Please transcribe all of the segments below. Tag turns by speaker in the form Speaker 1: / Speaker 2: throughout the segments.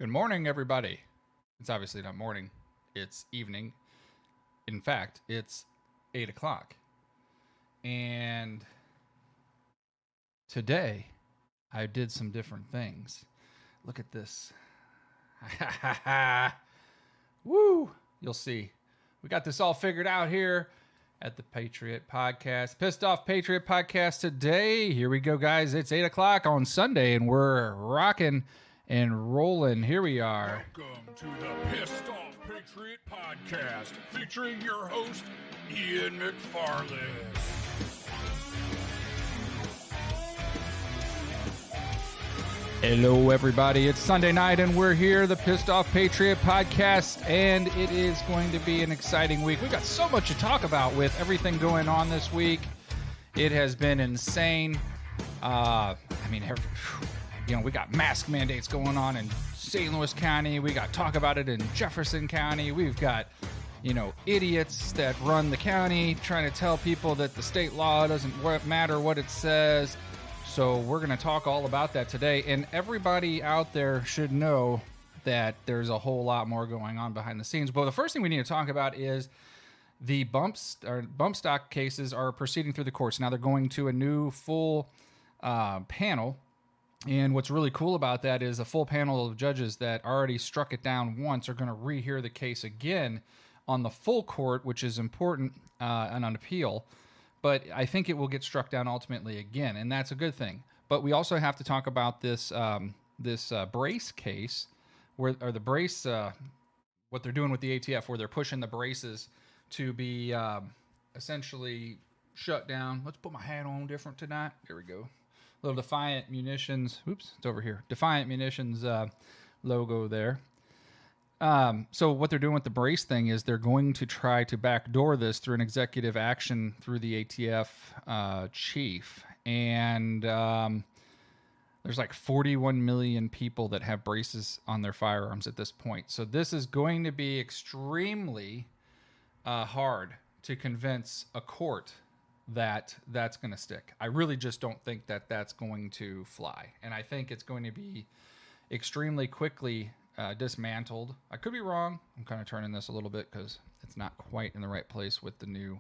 Speaker 1: Good morning, everybody. It's obviously not morning, it's evening. In fact, it's 8 o'clock. And today, I did some different things. Look at this. Woo! You'll see. We got this all figured out here at the Patriot Podcast. Pissed Off Patriot Podcast today. Here we go, guys. It's 8 o'clock on Sunday, and we're rocking and rolling. Here we are.
Speaker 2: Welcome to the Pissed Off Patriot Podcast, featuring your host, Ian McFarland.
Speaker 1: Hello, everybody. It's Sunday night, and we're here, the Pissed Off Patriot Podcast, and it is going to be an exciting week. We got so much to talk about with everything going on this week. It has been insane. We got mask mandates going on in St. Louis County. We got talk about it in Jefferson County. We've got, idiots that run the county trying to tell people that the state law doesn't matter what it says. So we're going to talk all about that today. And everybody out there should know that there's a whole lot more going on behind the scenes. But the first thing we need to talk about is the bump stock cases are proceeding through the courts. Now they're going to a new full panel. And what's really cool about that is a full panel of judges that already struck it down once are going to rehear the case again on the full court, which is important and on appeal. But I think it will get struck down ultimately again, and that's a good thing. But we also have to talk about this brace case, what they're doing with the ATF, where they're pushing the braces to be essentially shut down. Let's put my hat on different tonight. Here we go. Little Defiant Munitions. Oops, it's over here. Defiant Munitions logo there. So what they're doing with the brace thing is they're going to try to backdoor this through an executive action through the ATF chief. And there's like 41 million people that have braces on their firearms at this point. So this is going to be extremely hard to convince a court that that's going to stick. I really just don't think that that's going to fly. And I think it's going to be extremely quickly dismantled. I could be wrong. I'm kind of turning this a little bit because it's not quite in the right place with the new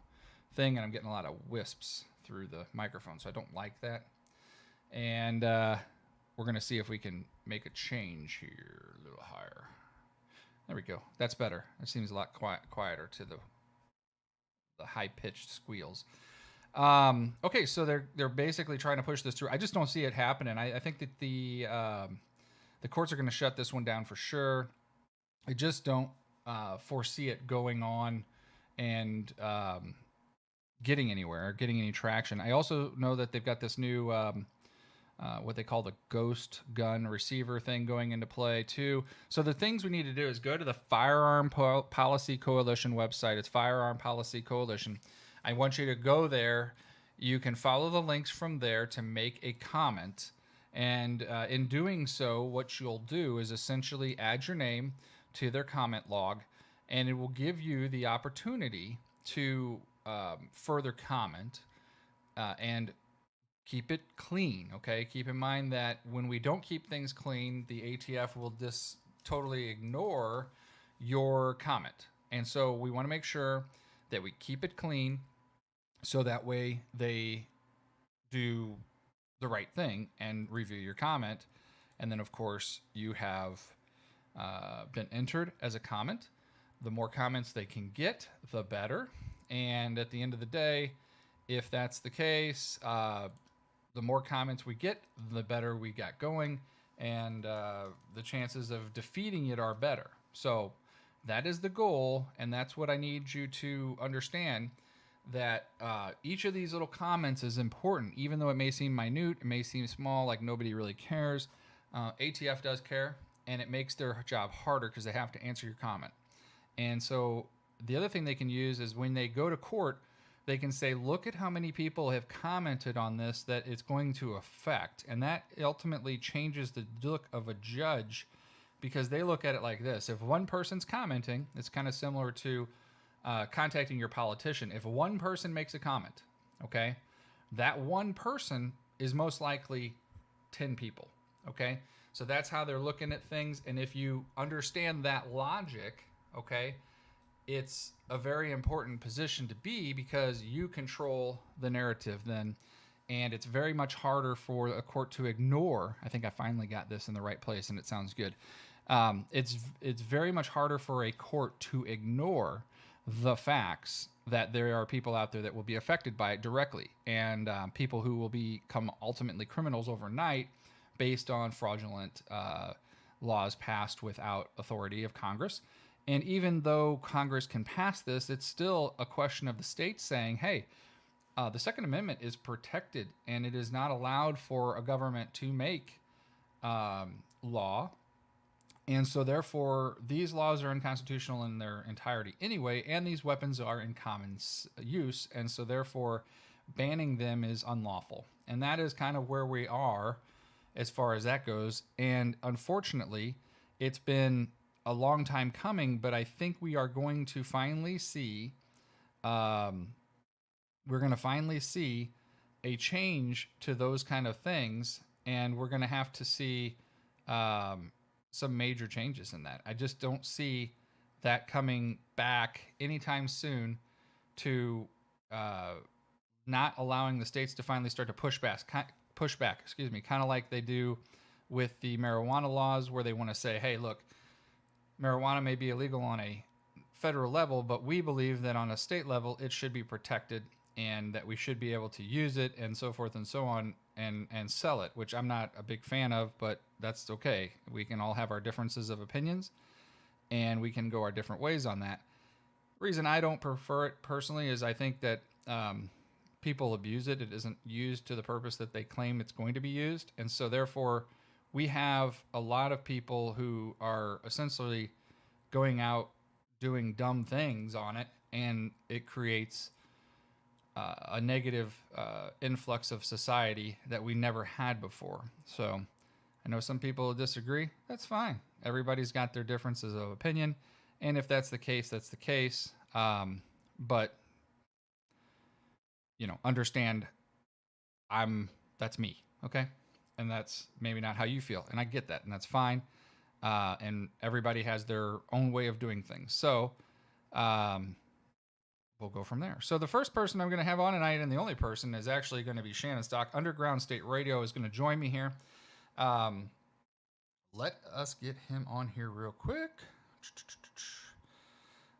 Speaker 1: thing, and I'm getting a lot of wisps through the microphone, so I don't like that. And we're going to see if we can make a change here a little higher. There we go. That's better. It seems a lot quieter to the high-pitched squeals. Okay, so they're basically trying to push this through. I just don't see it happening. I think that the courts are going to shut this one down for sure. I just don't foresee it going on and getting anywhere or getting any traction. I also know that they've got this new what they call the ghost gun receiver thing going into play too. So the things we need to do is go to the Firearm Policy Coalition website. It's Firearm Policy Coalition. I want you to go there. You can follow the links from there to make a comment. And in doing so, what you'll do is essentially add your name to their comment log, and it will give you the opportunity to further comment and keep it clean, okay? Keep in mind that when we don't keep things clean, the ATF will just totally ignore your comment. And so we want to make sure that we keep it clean so that way they do the right thing and review your comment. And then, of course, you have been entered as a comment. The more comments they can get, the better. And at the end of the day, if that's the case, the more comments we get, the better we got going. And the chances of defeating it are better. So that is the goal. And that's what I need you to understand, that each of these little comments is important, even though it may seem minute, it may seem small, like nobody really cares. ATF does care, and it makes their job harder because they have to answer your comment. And so the other thing they can use is when they go to court, they can say, look at how many people have commented on this that it's going to affect. And that ultimately changes the look of a judge, because they look at it like this. If one person's commenting, it's kind of similar to contacting your politician. If one person makes a comment, okay, that one person is most likely 10 people, okay? So that's how they're looking at things. And if you understand that logic, okay, it's a very important position to be because you control the narrative then. And it's very much harder for a court to ignore. I think I finally got this in the right place and it sounds good. It's very much harder for a court to ignore the facts that there are people out there that will be affected by it directly, and people who will become ultimately criminals overnight based on fraudulent laws passed without authority of Congress. And even though Congress can pass this, it's still a question of the states saying, hey, the Second Amendment is protected and it is not allowed for a government to make law. And so, therefore, these laws are unconstitutional in their entirety anyway, and these weapons are in common use. And so, therefore, banning them is unlawful. And that is kind of where we are as far as that goes. And unfortunately, it's been a long time coming, but I think we are going to finally see, a change to those kind of things. And we're going to have to see some major changes in that. I just don't see that coming back anytime soon to not allowing the states to finally start to push back, kind of like they do with the marijuana laws, where they want to say, hey, look, marijuana may be illegal on a federal level, but we believe that on a state level it should be protected and that we should be able to use it and so forth and so on, and sell it, which I'm not a big fan of, but that's okay. We can all have our differences of opinions and we can go our different ways on that. The reason I don't prefer it personally is I think that people abuse it. It isn't used to the purpose that they claim it's going to be used. And so therefore we have a lot of people who are essentially going out doing dumb things on it, and it creates a negative influx of society that we never had before. So I know some people disagree. That's fine. Everybody's got their differences of opinion. And if that's the case, that's the case. But, understand that's me. Okay. And that's maybe not how you feel. And I get that. And that's fine. And everybody has their own way of doing things. So, we'll go from there. So the first person I'm going to have on tonight, and the only person, is actually going to be Shannon Stock. Underground State Radio is going to join me here. Let us get him on here real quick.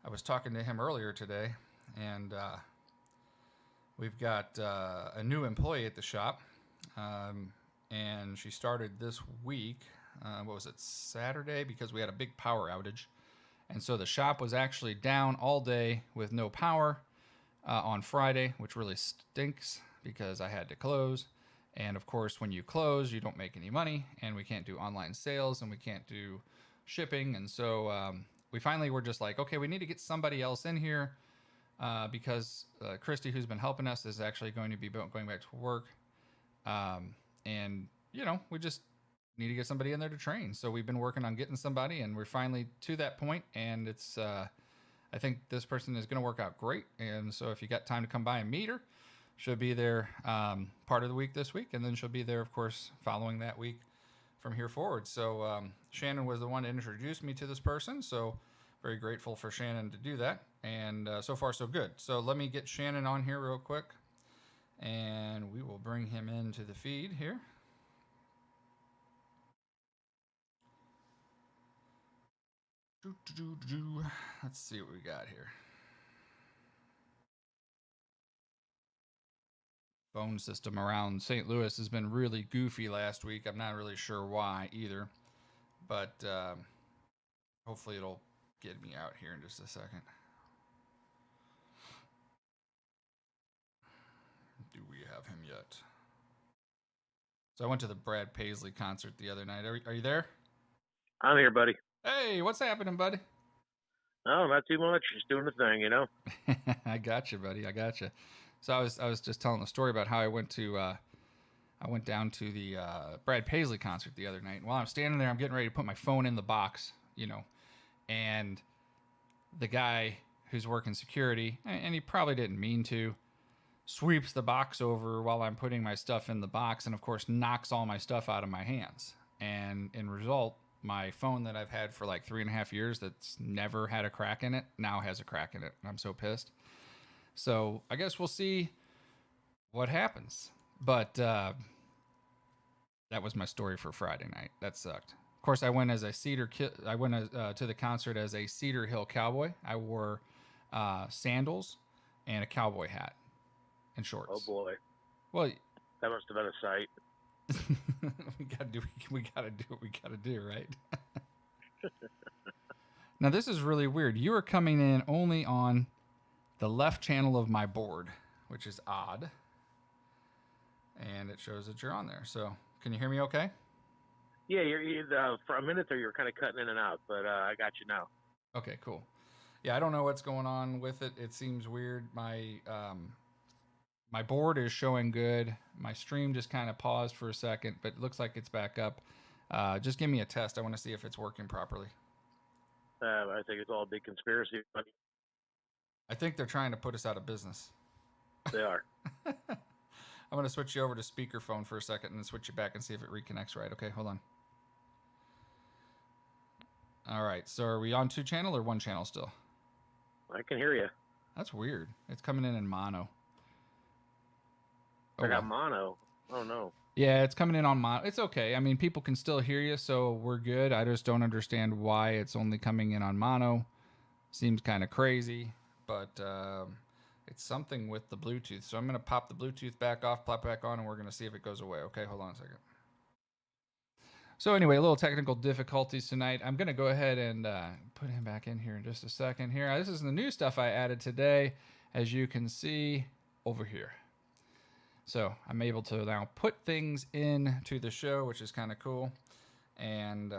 Speaker 1: I was talking to him earlier today, and we've got a new employee at the shop, and she started this week. What was it, Saturday? Because we had a big power outage. And so the shop was actually down all day with no power on Friday, which really stinks because I had to close. And of course, when you close, you don't make any money, and we can't do online sales, and we can't do shipping. And so we finally were just like, okay, we need to get somebody else in here because Christy, who's been helping us, is actually going to be going back to work. And, we just need to get somebody in there to train. So we've been working on getting somebody, and we're finally to that point, and it's I think this person is going to work out great. And so if you got time to come by and meet her, she'll be there part of the week this week, and then she'll be there, of course, following that week from here forward. So Shannon was the one that introduced me to this person, so very grateful for Shannon to do that. And so far so good. So let me get Shannon on here real quick, and we will bring him into the feed here. Let's see what we got here. Phone system around St. Louis has been really goofy last week. I'm not really sure why either, but hopefully it'll get me out here in just a second. Do we have him yet? So I went to the Brad Paisley concert the other night. Are you there?
Speaker 3: I'm here, buddy.
Speaker 1: Hey, what's happening, buddy?
Speaker 3: Oh, not too much. Just doing the thing,
Speaker 1: I got you, buddy. I got you. So I was just telling the story about how I went down to the Brad Paisley concert the other night. And while I'm standing there, I'm getting ready to put my phone in the box, and the guy who's working security, and he probably didn't mean to, sweeps the box over while I'm putting my stuff in the box, and of course knocks all my stuff out of my hands. and in result, my phone that I've had for like 3.5 years that's never had a crack in it now has a crack in it. I'm so pissed. So I guess we'll see what happens. But that was my story for Friday night. That sucked. Of course, I went as a I went to the concert as a Cedar Hill cowboy. I wore sandals and a cowboy hat and shorts.
Speaker 3: Oh boy.
Speaker 1: Well,
Speaker 3: that must have been a sight.
Speaker 1: we gotta do what we gotta do, right? Now this is really weird. You are coming in only on the left channel of my board, which is odd. And it shows that you're on there. So can you hear me okay?
Speaker 3: Yeah, you're for a minute there you were kind of cutting in and out, but I got you now.
Speaker 1: Okay, cool. Yeah, I don't know what's going on with it. It seems weird. My board is showing good. My stream just kind of paused for a second, but it looks like it's back up. Just give me a test. I want to see if it's working properly.
Speaker 3: I think it's all a big conspiracy.
Speaker 1: I think they're trying to put us out of business.
Speaker 3: They are.
Speaker 1: I'm going to switch you over to speakerphone for a second and then switch you back and see if it reconnects right. Okay, hold on. All right, so are we on 2 channel or 1 channel still?
Speaker 3: I can hear you.
Speaker 1: That's weird. It's coming in mono.
Speaker 3: I got mono. Oh, no.
Speaker 1: Yeah, it's coming in on mono. It's okay. I mean, people can still hear you, so we're good. I just don't understand why it's only coming in on mono. Seems kind of crazy, but it's something with the Bluetooth. So I'm going to pop the Bluetooth back off, pop back on, and we're going to see if it goes away. Okay, hold on a second. So anyway, a little technical difficulties tonight. I'm going to go ahead and put him back in here in just a second here. This is the new stuff I added today, as you can see over here. So I'm able to now put things into the show, which is kind of cool. And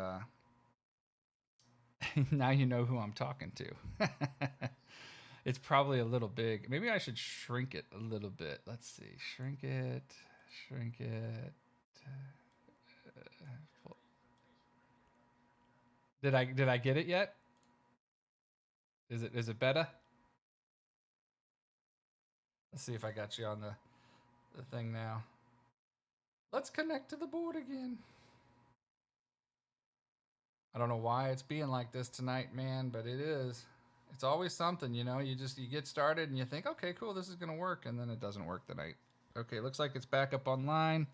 Speaker 1: now you know who I'm talking to. It's probably a little big. Maybe I should shrink it a little bit. Let's see. Shrink it. Shrink it. Did I get it yet? Is it better? Let's see if I got you on the thing now. Let's connect to the board again. I don't know why it's being like this tonight, man, but it is. It's always something, you know. You get started and you think, okay, cool, this is gonna work, and then it doesn't work tonight. Okay, looks like it's back up online.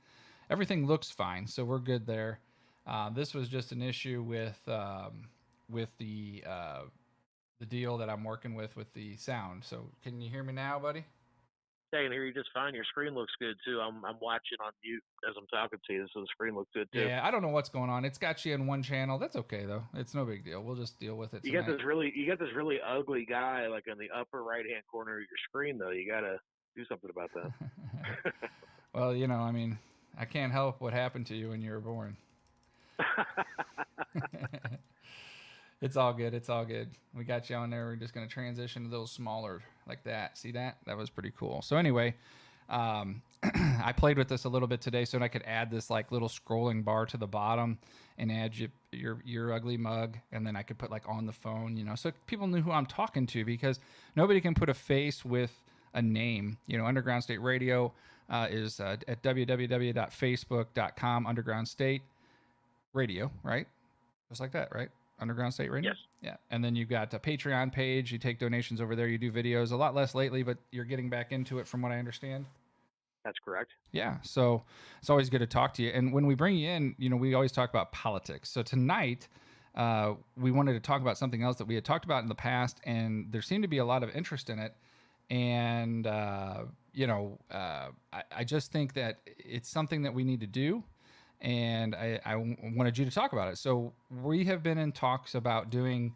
Speaker 1: Everything looks fine, so we're good there. This was just an issue with the deal that I'm working with the sound. So can you hear me now, buddy?
Speaker 3: Yeah, I can hear you just fine. Your screen looks good too. I'm watching on mute as I'm talking to you, so the screen looks good too.
Speaker 1: Yeah, I don't know what's going on. It's got you in 1 channel. That's okay though. It's no big deal. We'll just deal with it.
Speaker 3: You got this really ugly guy like in the upper right hand corner of your screen though. You gotta do something about that.
Speaker 1: Well, you know, I mean, I can't help what happened to you when you were born. It's all good. It's all good. We got you on there. We're just going to transition a little smaller like that. See that? That was pretty cool. So anyway, I played with this a little bit today so that I could add this like little scrolling bar to the bottom and add your ugly mug. And then I could put like on the phone, you know, so people knew who I'm talking to, because nobody can put a face with a name. You know, Underground State Radio is at www.facebook.com, Underground State Radio, right? Just like that, right? Underground State Radio?
Speaker 3: Yes.
Speaker 1: Yeah. And then you've got a Patreon page. You take donations over there. You do videos. A lot less lately, but you're getting back into it from what I understand.
Speaker 3: That's correct.
Speaker 1: Yeah. So it's always good to talk to you. And when we bring you in, you know, we always talk about politics. So tonight, we wanted to talk about something else that we had talked about in the past, and there seemed to be a lot of interest in it. And, you know, I just think that it's something that we need to do. And I wanted you to talk about it. So we have been in talks about doing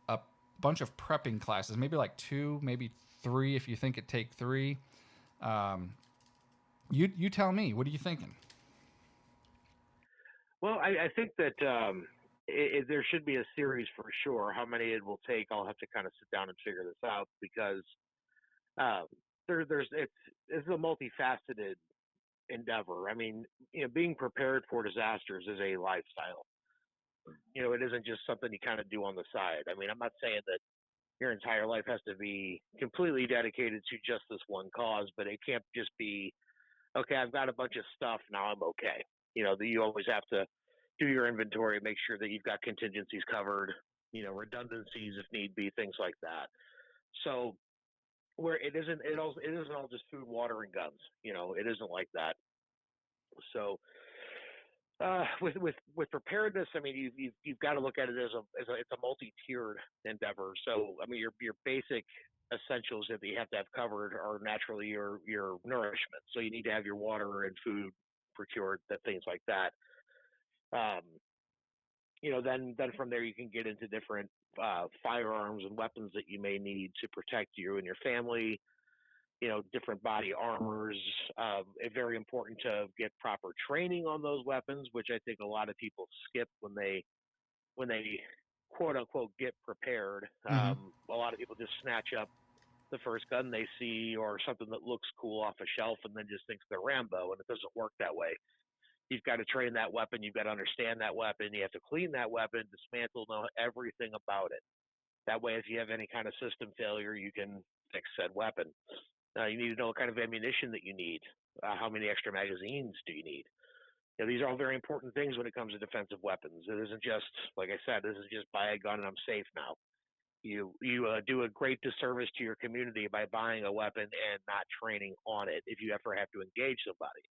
Speaker 1: a bunch of prepping classes, maybe like 2, maybe 3, if you think it take 3. You tell me, what are you thinking?
Speaker 3: Well, I think that there should be a series for sure. How many it will take, I'll have to kind of sit down and figure this out, because it's a multifaceted endeavor. I mean, you know, being prepared for disasters is a lifestyle. You know, it isn't just something you kind of do on the side. I mean, I'm not saying that your entire life has to be completely dedicated to just this one cause, but it can't just be, okay, I've got a bunch of stuff, now I'm okay. You know, you always have to do your inventory, make sure that you've got contingencies covered, redundancies if need be, things like that. So where it isn't all just food, water, and guns. It isn't like that. So with preparedness, I mean, you've got to look at it as it's a multi-tiered endeavor. So I mean, your basic essentials that you have to have covered are naturally your nourishment. So you need to have your water and food procured, things like that. Then from there you can get into different firearms and weapons that you may need to protect you and your family. Different body armors. It's very important to get proper training on those weapons, which I think a lot of people skip when they quote unquote get prepared. A lot of people just snatch up the first gun they see or something that looks cool off a shelf and then just thinks they're Rambo, and it doesn't work that way. You've got to train that weapon. You've got to understand that weapon. You have to clean that weapon, dismantle, know everything about it. That way, if you have any kind of system failure, you can fix said weapon. You need to know what kind of ammunition that you need. How many extra magazines do you need? These are all very important things when it comes to defensive weapons. It isn't just, like I said, this is just buy a gun and I'm safe now. You do a great disservice to your community by buying a weapon and not training on it if you ever have to engage somebody.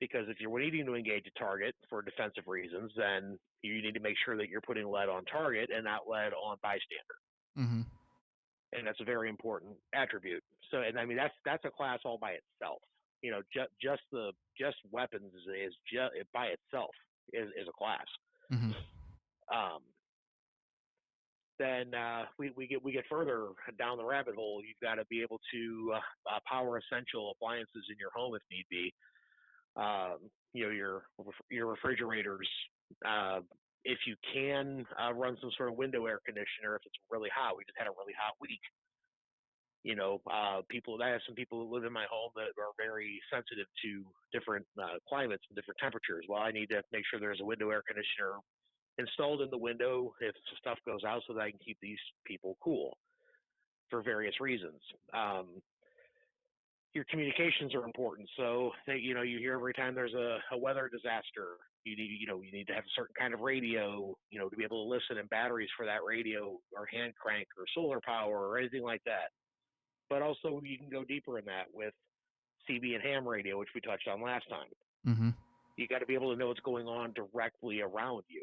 Speaker 3: Because if you're needing to engage a target for defensive reasons, then you need to make sure that you're putting lead on target and not lead on bystander.
Speaker 1: Mm-hmm.
Speaker 3: And that's a very important attribute. So, and I mean, that's a class all by itself. Just weapons is just by itself is a class.
Speaker 1: Mm-hmm.
Speaker 3: Then we get further down the rabbit hole. You've got to be able to power essential appliances in your home if need be. Your refrigerators. If you can run some sort of window air conditioner if it's really hot. We just had a really hot week. I have some people who live in my home that are very sensitive to different climates and different temperatures. Well, I need to make sure there's a window air conditioner installed in the window if stuff goes out so that I can keep these people cool for various reasons. Your communications are important. So you hear every time there's a weather disaster, you need to have a certain kind of radio, to be able to listen, and batteries for that radio or hand crank or solar power or anything like that. But also you can go deeper in that with CB and ham radio, which we touched on last time.
Speaker 1: Mm-hmm.
Speaker 3: You got to be able to know what's going on directly around you.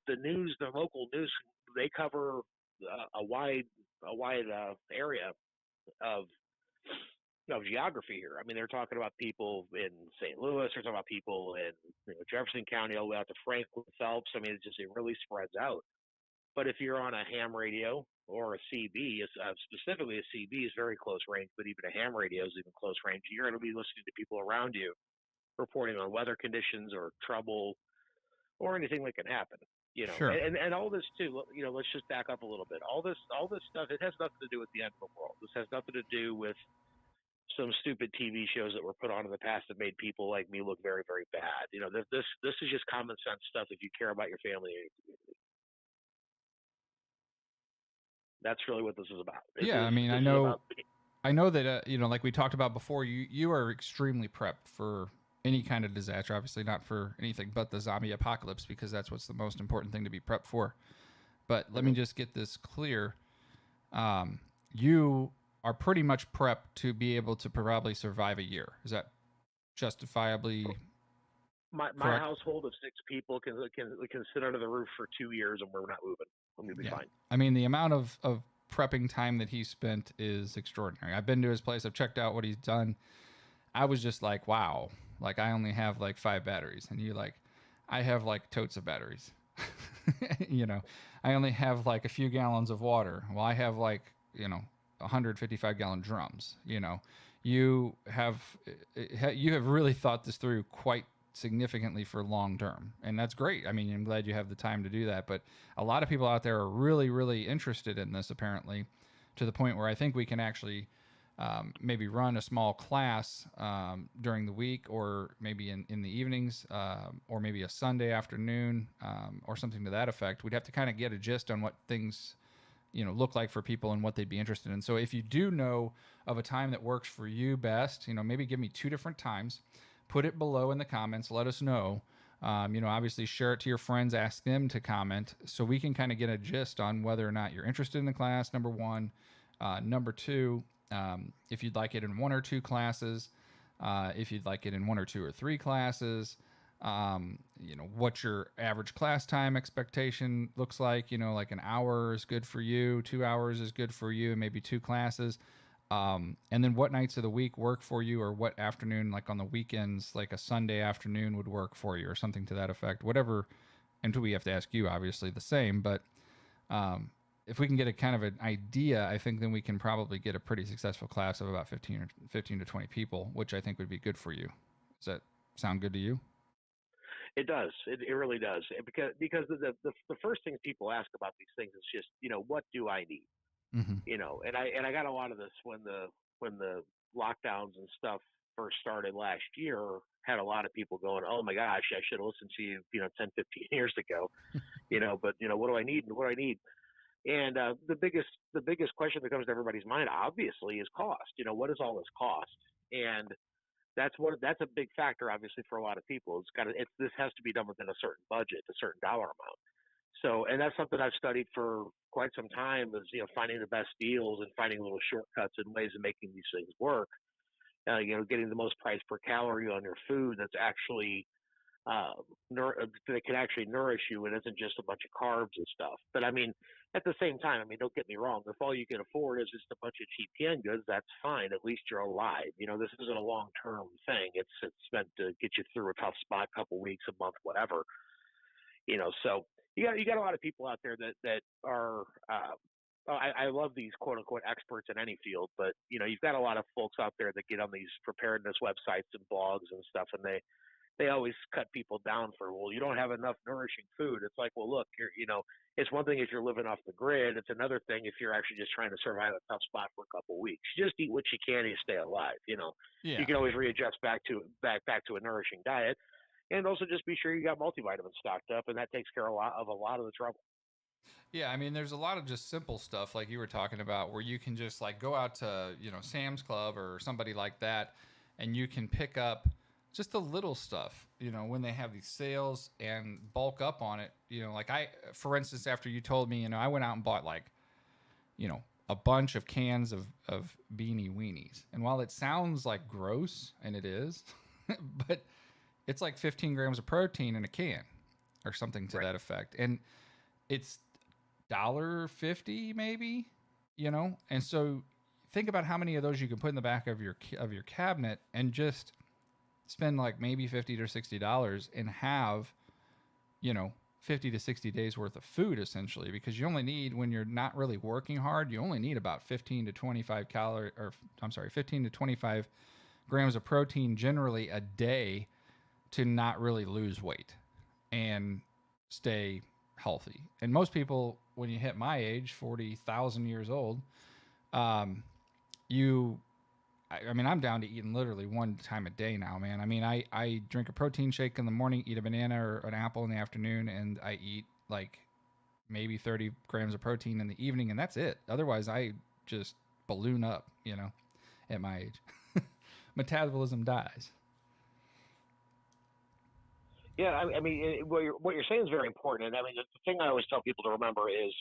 Speaker 3: The news, the local news, they cover a wide area of geography here. I mean, they're talking about people in St. Louis. They're talking about people in Jefferson County all the way out to Franklin, Phelps. I mean, it really spreads out. But if you're on a ham radio or a CB, specifically a CB is very close range, but even a ham radio is even close range. You're going to be listening to people around you reporting on weather conditions or trouble or anything that can happen.
Speaker 1: Sure.
Speaker 3: And all this too. Let's just back up a little bit. All this stuff. It has nothing to do with the end of the world. This has nothing to do with some stupid TV shows that were put on in the past that made people like me look very, very bad. This is just common sense stuff if you care about your family and your community. That's really what this is about.
Speaker 1: I know that like we talked about before, you are extremely prepped for any kind of disaster. Obviously, not for anything but the zombie apocalypse, because that's what's the most important thing to be prepped for. But let me just get this clear. You are pretty much prepped to be able to probably survive a year. Is that justifiably?
Speaker 3: My household of 6 people can sit under the roof for 2 years and we're not moving. I'm gonna be fine.
Speaker 1: I mean, the amount of prepping time that he spent is extraordinary. I've been to his place. I've checked out what he's done. I was just like, wow. Like, I only have like 5 batteries, and you like, I have like totes of batteries. I only have like a few gallons of water. Well, I have like 155 gallon drums. You have really thought this through quite significantly for long term, and that's great. I mean, I'm glad you have the time to do that, but a lot of people out there are really, really interested in this, apparently, to the point where I think we can actually maybe run a small class during the week, or maybe in the evenings, or maybe a Sunday afternoon, or something to that effect. We'd have to kind of get a gist on what things look like for people and what they'd be interested in. So if you do know of a time that works for you best, maybe give me 2 different times, put it below in the comments, let us know. Obviously share it to your friends, ask them to comment so we can kind of get a gist on whether or not you're interested in the class, number one. Number two, if you'd like it in one or two classes, if you'd like it in one or two or three classes, what your average class time expectation looks like. Like an hour is good for you, 2 hours is good for you, and maybe two classes. And then what nights of the week work for you, or what afternoon, like on the weekends, like a Sunday afternoon would work for you, or something to that effect. Whatever, and we have to ask you, obviously, the same. But if we can get a kind of an idea, I think then we can probably get a pretty successful class of about 15 to 20 people, which I think would be good for you. Does that sound good to you?
Speaker 3: It does. It really does. Because the first thing people ask about these things is just, what do I need?
Speaker 1: Mm-hmm.
Speaker 3: And I got a lot of this when the lockdowns and stuff first started last year. Had a lot of people going, oh my gosh, I should have listened to you 10, 15 years ago, but what do I need and what do I need? And the biggest question that comes to everybody's mind obviously is cost. What does all this cost? And that's a big factor obviously for a lot of people. This has to be done within a certain budget, a certain dollar amount. So, and that's something I've studied for quite some time, is finding the best deals and finding little shortcuts and ways of making these things work. Getting the most price per calorie on your food that's actually that can actually nourish you, and isn't just a bunch of carbs and stuff. But I mean, at the same time, don't get me wrong. If all you can afford is just a bunch of cheap canned goods, that's fine. At least you're alive. This isn't a long-term thing. It's meant to get you through a tough spot, a couple weeks, a month, whatever. So you got a lot of people out there that are. I love these quote unquote experts in any field, but you've got a lot of folks out there that get on these preparedness websites and blogs and stuff, and they always cut people down for, well, you don't have enough nourishing food. It's like, well, look, it's one thing if you're living off the grid. It's another thing if you're actually just trying to survive a tough spot for a couple of weeks. You just eat what you can and you stay alive.
Speaker 1: Yeah.
Speaker 3: You can always readjust back to a nourishing diet, and also just be sure you got multivitamins stocked up, and that takes care of a lot of the trouble.
Speaker 1: Yeah, there's a lot of just simple stuff like you were talking about, where you can just like go out to, Sam's Club or somebody like that, and you can pick up just the little stuff, when they have these sales, and bulk up on it. Like for instance, after you told me, I went out and bought like, a bunch of cans of beanie weenies. And while it sounds like gross, and it is, but it's like 15 grams of protein in a can or something to that effect. And it's $1.50 maybe, and so think about how many of those you can put in the back of your cabinet and just spend like maybe $50 to $60 and have 50 to 60 days worth of food, essentially, because you only need, when you're not really working hard, you only need about 15 to 25 grams of protein generally a day to not really lose weight and stay healthy. And most people, when you hit my age, 40,000 years old, I'm down to eating literally one time a day now, man. I drink a protein shake in the morning, eat a banana or an apple in the afternoon, and I eat like maybe 30 grams of protein in the evening, and that's it. Otherwise, I just balloon up, at my age. Metabolism dies.
Speaker 3: Yeah, what you're saying is very important. And the thing I always tell people to remember is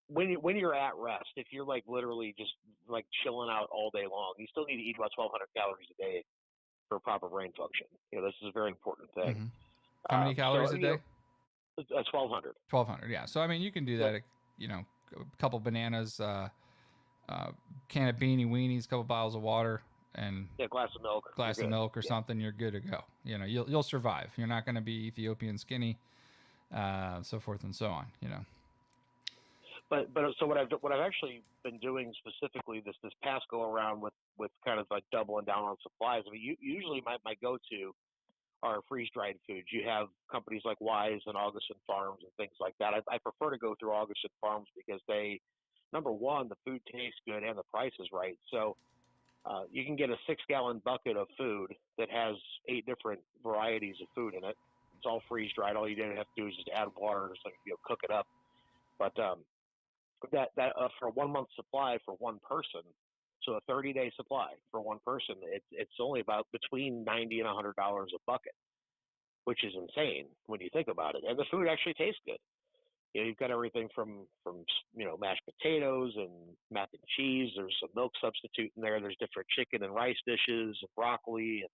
Speaker 3: when you're at rest, if you're like literally just like chilling out all day long, you still need to eat about 1,200 calories a day for proper brain function. This is a very important thing.
Speaker 1: Mm-hmm. How many calories a day?
Speaker 3: 1,200.
Speaker 1: 1,200, yeah. So you can do that. A couple bananas, can of beanie weenies, a couple bottles of water, and
Speaker 3: glass of milk
Speaker 1: or something. You're good to go. You'll survive. You're not going to be Ethiopian skinny, so forth and so on.
Speaker 3: But so what I've actually been doing specifically this past go around with kind of like doubling down on supplies. Usually my go-to are freeze-dried foods. You have companies like Wise and Augustin Farms and things like that. I prefer to go through Augustin Farms because number one, the food tastes good and the price is right. So you can get a 6-gallon bucket of food that has 8 different varieties of food in it. It's all freeze-dried. All you have to do is just add water and cook it up. But that for a 1 month supply for one person, so a 30-day supply for one person, it's only about between $90 and $100 a bucket. which is insane when you think about it. And the food actually tastes good. You know, you've got everything from mashed potatoes and mac and cheese. There's some milk substitute in there. There's different chicken and rice dishes, and broccoli, and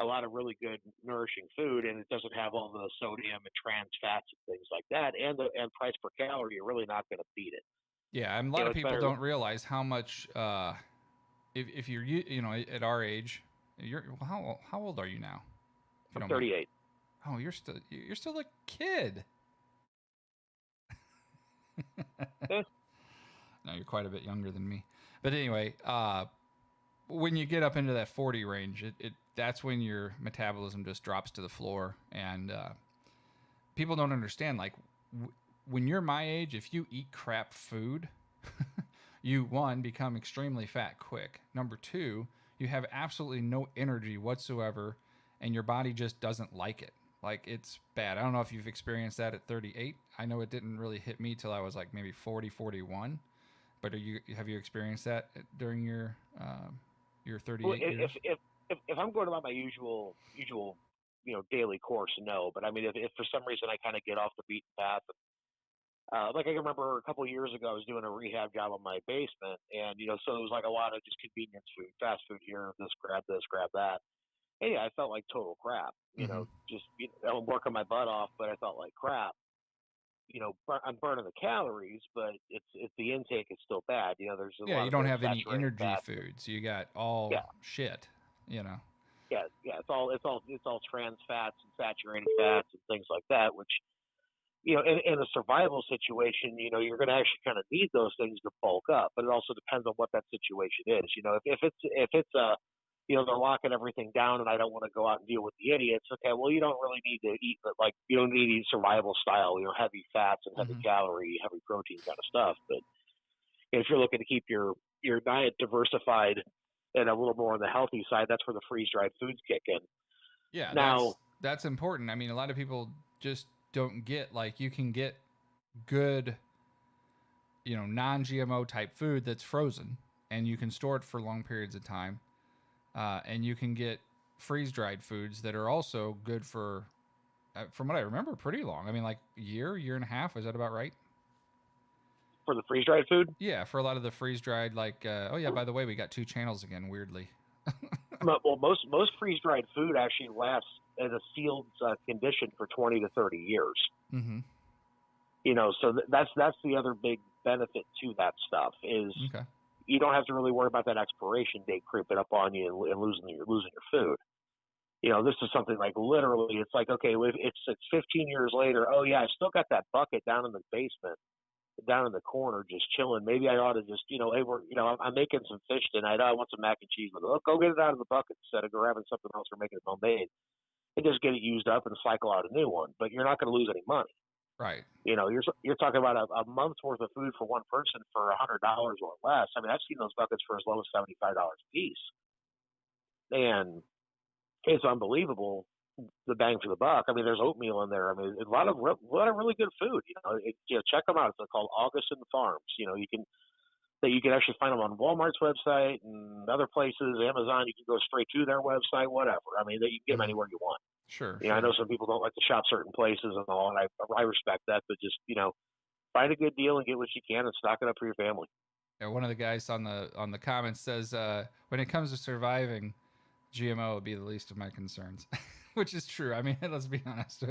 Speaker 3: a lot of really good nourishing food. And it doesn't have all the sodium and trans fats and things like that. And price per calorie, you're really not going to beat it.
Speaker 1: Yeah, and a lot of people don't realize how much. If you're at our age, how old are you now?
Speaker 3: I'm 38.
Speaker 1: Oh, you're still a kid. No, you're quite a bit younger than me. But anyway, when you get up into that 40 range, that's when your metabolism just drops to the floor, and people don't understand. Like when you're my age, if you eat crap food, you become extremely fat quick. Number two, you have absolutely no energy whatsoever, and your body just doesn't like it. Like, it's bad. I don't know if you've experienced that at 38. I know it didn't really hit me till I was like maybe 40, 41. But have you experienced that during your 38 years?
Speaker 3: If I'm going about my usual daily course, no. But I mean, if for some reason I kind of get off the beaten path, like I can remember a couple of years ago, I was doing a rehab job on my basement, and so it was like a lot of just convenience food, fast food here, grab this, grab that. And yeah, I felt like total crap. I'm working my butt off, but I felt like crap. I'm burning the calories, but it's the intake is still bad. There's a lot
Speaker 1: you don't have any
Speaker 3: saturated
Speaker 1: energy
Speaker 3: fats.
Speaker 1: foods. You got all shit.
Speaker 3: Yeah, it's all trans fats and saturated fats and things like that, which in a survival situation, you're going to actually kind of need those things to bulk up, but it also depends on what that situation is. If it's a they're locking everything down and I don't want to go out and deal with the idiots. Okay, well, you don't really need to eat, like, you don't need to eat survival style, heavy fats and heavy calorie, heavy protein kind of stuff. But if you're looking to keep your diet diversified and a little more on the healthy side, that's where the freeze-dried foods kick in.
Speaker 1: Yeah, now that's important. I mean, a lot of people just don't get, like, you can get good, non-GMO type food that's frozen, and you can store it for long periods of time. And you can get freeze-dried foods that are also good for, from what I remember, pretty long. I mean, like year and a half. Is that about right?
Speaker 3: For the freeze-dried food?
Speaker 1: Yeah, for a lot of the freeze-dried, like, oh yeah, by the way, we got 2 channels again, weirdly.
Speaker 3: Well, most freeze-dried food actually lasts in a sealed condition for 20 to 30 years.
Speaker 1: Mm-hmm.
Speaker 3: So that's the other big benefit to that stuff is. Okay. You don't have to really worry about that expiration date creeping up on you and losing your food. This is something like literally, it's like, okay, it's 15 years later. Oh yeah, I still got that bucket down in the basement, down in the corner, just chilling. Maybe I ought to just, hey, I'm making some fish tonight. I want some mac and cheese with it. Go get it out of the bucket instead of grabbing something else or making it homemade. And just get it used up and cycle out a new one. But you're not going to lose any money.
Speaker 1: Right.
Speaker 3: You're talking about a month's worth of food for one person for $100 or less. I mean, I've seen those buckets for as low as $75 a piece, and it's unbelievable the bang for the buck. I mean, there's oatmeal in there. I mean, a lot of really good food. Check them out. It's called Augustin Farms. You can actually find them on Walmart's website and other places, Amazon. You can go straight to their website, whatever. I mean, you can get them anywhere you want.
Speaker 1: Sure.
Speaker 3: I know some people don't like to shop certain places and all, and I respect that, but just, find a good deal and get what you can and stock it up for your family.
Speaker 1: Yeah, one of the guys on the comments says, when it comes to surviving, GMO would be the least of my concerns, which is true. I mean, let's be honest.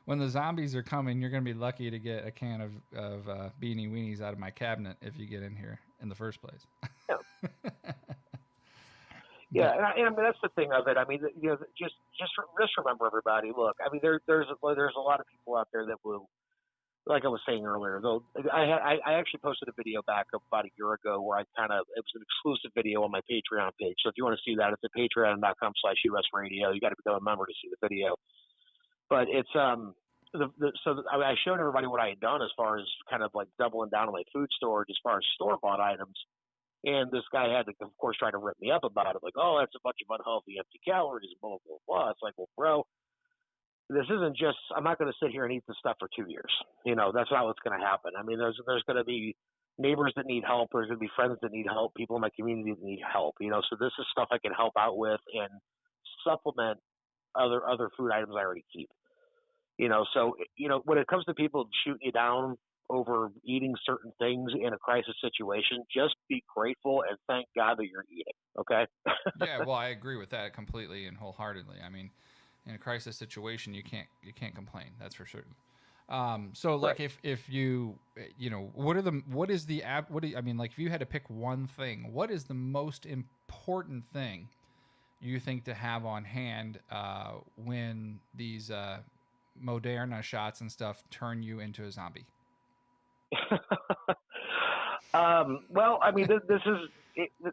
Speaker 1: When the zombies are coming, you're going to be lucky to get a can of Beanie Weenies out of my cabinet if you get in here in the first place.
Speaker 3: Yeah. Yeah, and I mean, that's the thing of it. I mean, just remember, everybody. Look, I mean, there's a lot of people out there that will, like I was saying earlier. I actually posted a video back about a year ago where it was an exclusive video on my Patreon page. So if you want to see that, it's at patreon.com/USradio. You got to become a member to see the video. But it's I showed everybody what I had done as far as kind of like doubling down on my food storage as far as store-bought items. And this guy had to, of course, try to rip me up about it. Like, oh, that's a bunch of unhealthy, empty calories, blah, blah, blah. It's like, well, bro, this isn't just, I'm not going to sit here and eat this stuff for 2 years. That's not what's going to happen. I mean, there's going to be neighbors that need help. There's going to be friends that need help, people in my community that need help. So this is stuff I can help out with and supplement other food items I already keep. So when it comes to people shooting you down over eating certain things in a crisis situation, just be grateful and thank God that you're eating. Okay.
Speaker 1: Yeah, well, I agree with that completely and wholeheartedly. I mean, in a crisis situation, you can't complain. That's for certain. So like
Speaker 3: Right.
Speaker 1: if I mean, like if you had to pick one thing, what is the most important thing you think to have on hand when these Moderna shots and stuff turn you into a zombie?
Speaker 3: Well, I mean, this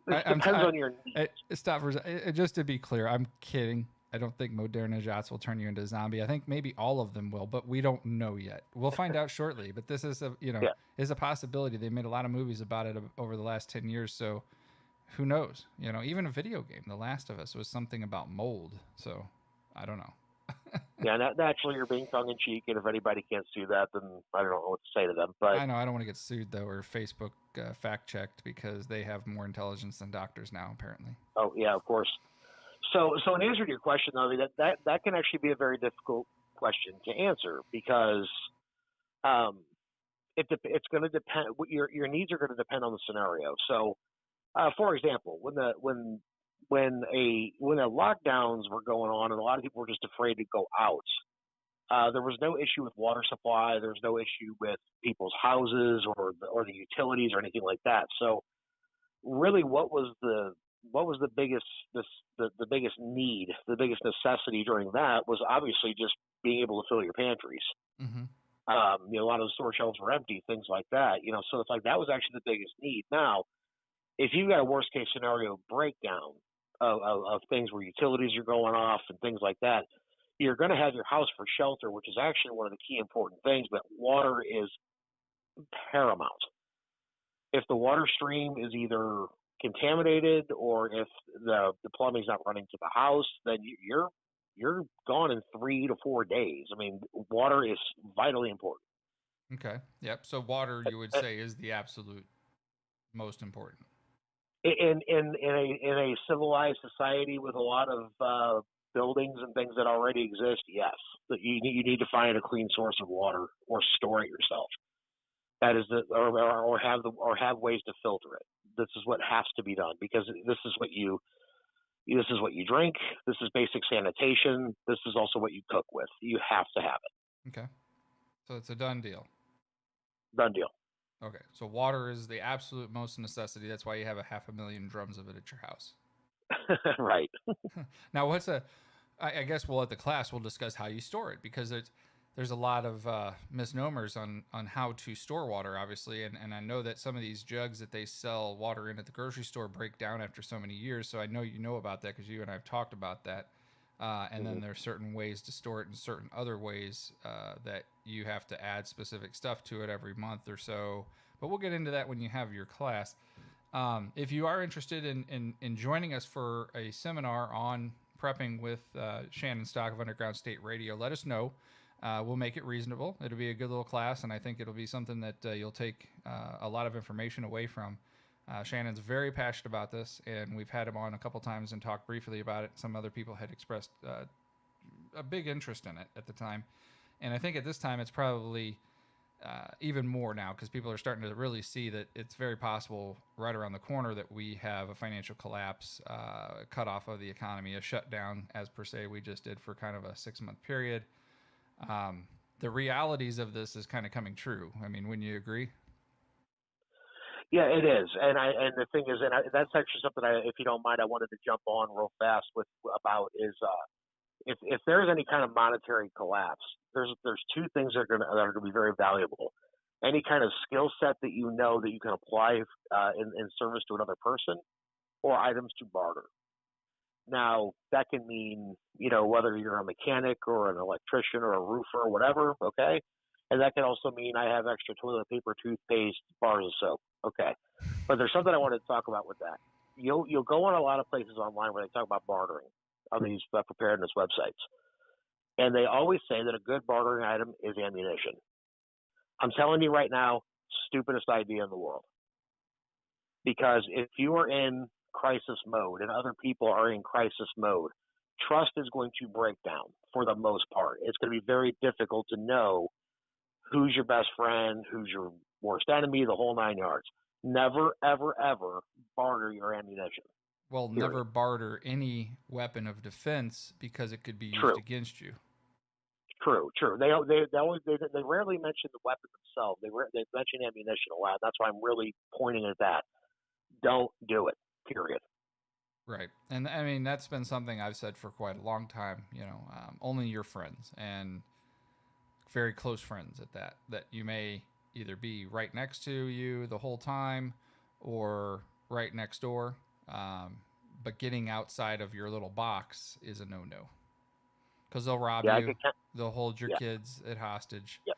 Speaker 1: I'm
Speaker 3: depends on your needs.
Speaker 1: stop for just to be clear. I'm kidding. I don't think Moderna shots will turn you into a zombie. I think maybe all of them will, but we don't know yet. We'll find out shortly. But this is
Speaker 3: Yeah.
Speaker 1: is a possibility. They made a lot of movies about it over the last 10 years. So who knows? Even a video game, The Last of Us, was something about mold. So I don't know.
Speaker 3: Yeah, naturally you're being tongue in cheek, and if anybody can't see that, then I don't know what to say to them. But
Speaker 1: I know I don't want to get sued though, or Facebook fact checked because they have more intelligence than doctors now, apparently.
Speaker 3: oh yeah, of course. So in answer to your question, though, that can actually be a very difficult question to answer because um, it's going to depend. Your needs are going to depend on the scenario. So, for example, when the lockdowns were going on and a lot of people were just afraid to go out, there was no issue with water supply. There was no issue with people's houses or the utilities or anything like that. So really, what was the biggest the biggest need, the biggest necessity during that was obviously just being able to fill your pantries.
Speaker 1: Mm-hmm.
Speaker 3: A lot of the store shelves were empty, things like that. So it's like that was actually the biggest need. Now, if you've got a worst case scenario breakdown of things where utilities are going off and things like that, you're going to have your house for shelter, which is actually one of the key important things. But water is paramount. If the water stream is either contaminated or if the plumbing's not running to the house, then you're gone in 3 to 4 days. I mean, water is vitally important.
Speaker 1: Okay. Yep. So water, you would say, is the absolute most important.
Speaker 3: In a civilized society with a lot of buildings and things that already exist, yes, but you need to find a clean source of water or store it yourself. That is or have ways to filter it. This is what has to be done because this is what you drink. This is basic sanitation. This is also what you cook with. You have to have it.
Speaker 1: Okay. So it's a done deal.
Speaker 3: Done deal.
Speaker 1: Okay. So water is the absolute most necessity. That's why you have 500,000 drums of it at your house.
Speaker 3: Right.
Speaker 1: Now, I guess we'll at the class we'll discuss how you store it because there's a lot of misnomers on how to store water, obviously, and I know that some of these jugs that they sell water in at the grocery store break down after so many years. So I know you know about that because you and I have talked about that. And then there's certain ways to store it and certain other ways that you have to add specific stuff to it every month or so. But we'll get into that when you have your class. If you are interested in joining us for a seminar on prepping with Shannon Stock of Underground State Radio, let us know. We'll make it reasonable. It'll be a good little class, and I think it'll be something that you'll take a lot of information away from. Shannon's very passionate about this, and we've had him on a couple times and talked briefly about it. Some other people had expressed a big interest in it at the time, and I think at this time it's probably even more now because people are starting to really see that it's very possible right around the corner that we have a financial collapse, cut off of the economy, a shutdown, as per se we just did for kind of a 6-month period. The realities of this is kind of coming true. I mean, wouldn't you agree?
Speaker 3: Yeah, it is, and the thing is, that's actually something if you don't mind, I wanted to jump on real fast about is if there's any kind of monetary collapse, there's two things that are going to be very valuable. Any kind of skill set that you know that you can apply in service to another person, or items to barter. Now that can mean whether you're a mechanic or an electrician or a roofer or whatever, okay. And that can also mean I have extra toilet paper, toothpaste, bars of soap. Okay. But there's something I wanted to talk about with that. You'll go on a lot of places online where they talk about bartering on these preparedness websites. And they always say that a good bartering item is ammunition. I'm telling you right now, stupidest idea in the world. Because if you are in crisis mode and other people are in crisis mode, trust is going to break down for the most part. It's going to be very difficult to know who's your best friend, who's your worst enemy, the whole 9 yards. Never, ever, ever barter your ammunition.
Speaker 1: Well,
Speaker 3: Period.
Speaker 1: never barter any weapon of defense because it could be used
Speaker 3: True.
Speaker 1: against you.
Speaker 3: True. They rarely mention the weapon themselves. They mention ammunition a lot. That's why I'm really pointing at that. Don't do it. Period.
Speaker 1: Right. And I mean, that's been something I've said for quite a long time, only your friends and very close friends at that you may either be right next to you the whole time or right next door. But getting outside of your little box is a no-no because they'll rob you. They'll hold your kids at hostage.
Speaker 3: Yep.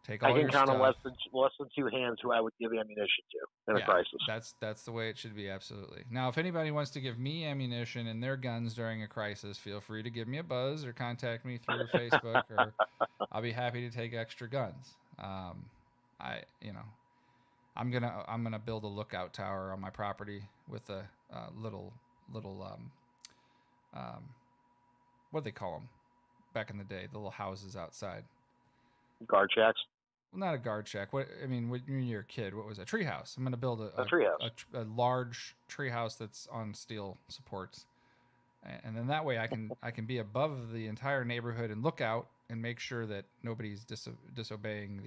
Speaker 1: Take all your stuff.
Speaker 3: I can count on less than two hands who I would give ammunition to in a crisis.
Speaker 1: That's the way it should be, absolutely. Now, if anybody wants to give me ammunition and their guns during a crisis, feel free to give me a buzz or contact me through Facebook, or I'll be happy to take extra guns. I'm gonna build a lookout tower on my property with a little what do they call them back in the day? The little houses outside.
Speaker 3: Guard shacks.
Speaker 1: Well, not a guard shack. When you're a kid, what was a treehouse? I'm going to build a
Speaker 3: treehouse,
Speaker 1: a large treehouse that's on steel supports, and then that way I can be above the entire neighborhood and look out and make sure that nobody's disobeying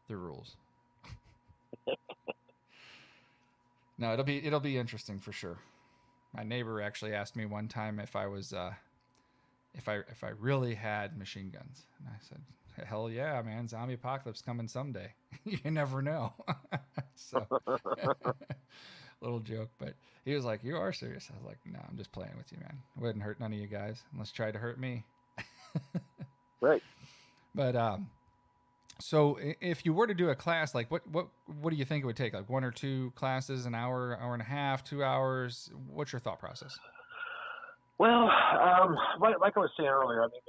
Speaker 1: the rules. No, it'll be interesting for sure. My neighbor actually asked me one time if I was if I really had machine guns, and I said, hell yeah, man! Zombie apocalypse coming someday. You never know. So, little joke, but he was like, "You are serious?" I was like, "No, I'm just playing with you, man. I wouldn't hurt none of you guys unless you tried to hurt me."
Speaker 3: Right.
Speaker 1: But so if you were to do a class, like what do you think it would take? Like 1 or 2 classes, an hour, hour and a half, 2 hours? What's your thought process?
Speaker 3: Well, like I was saying earlier, I mean,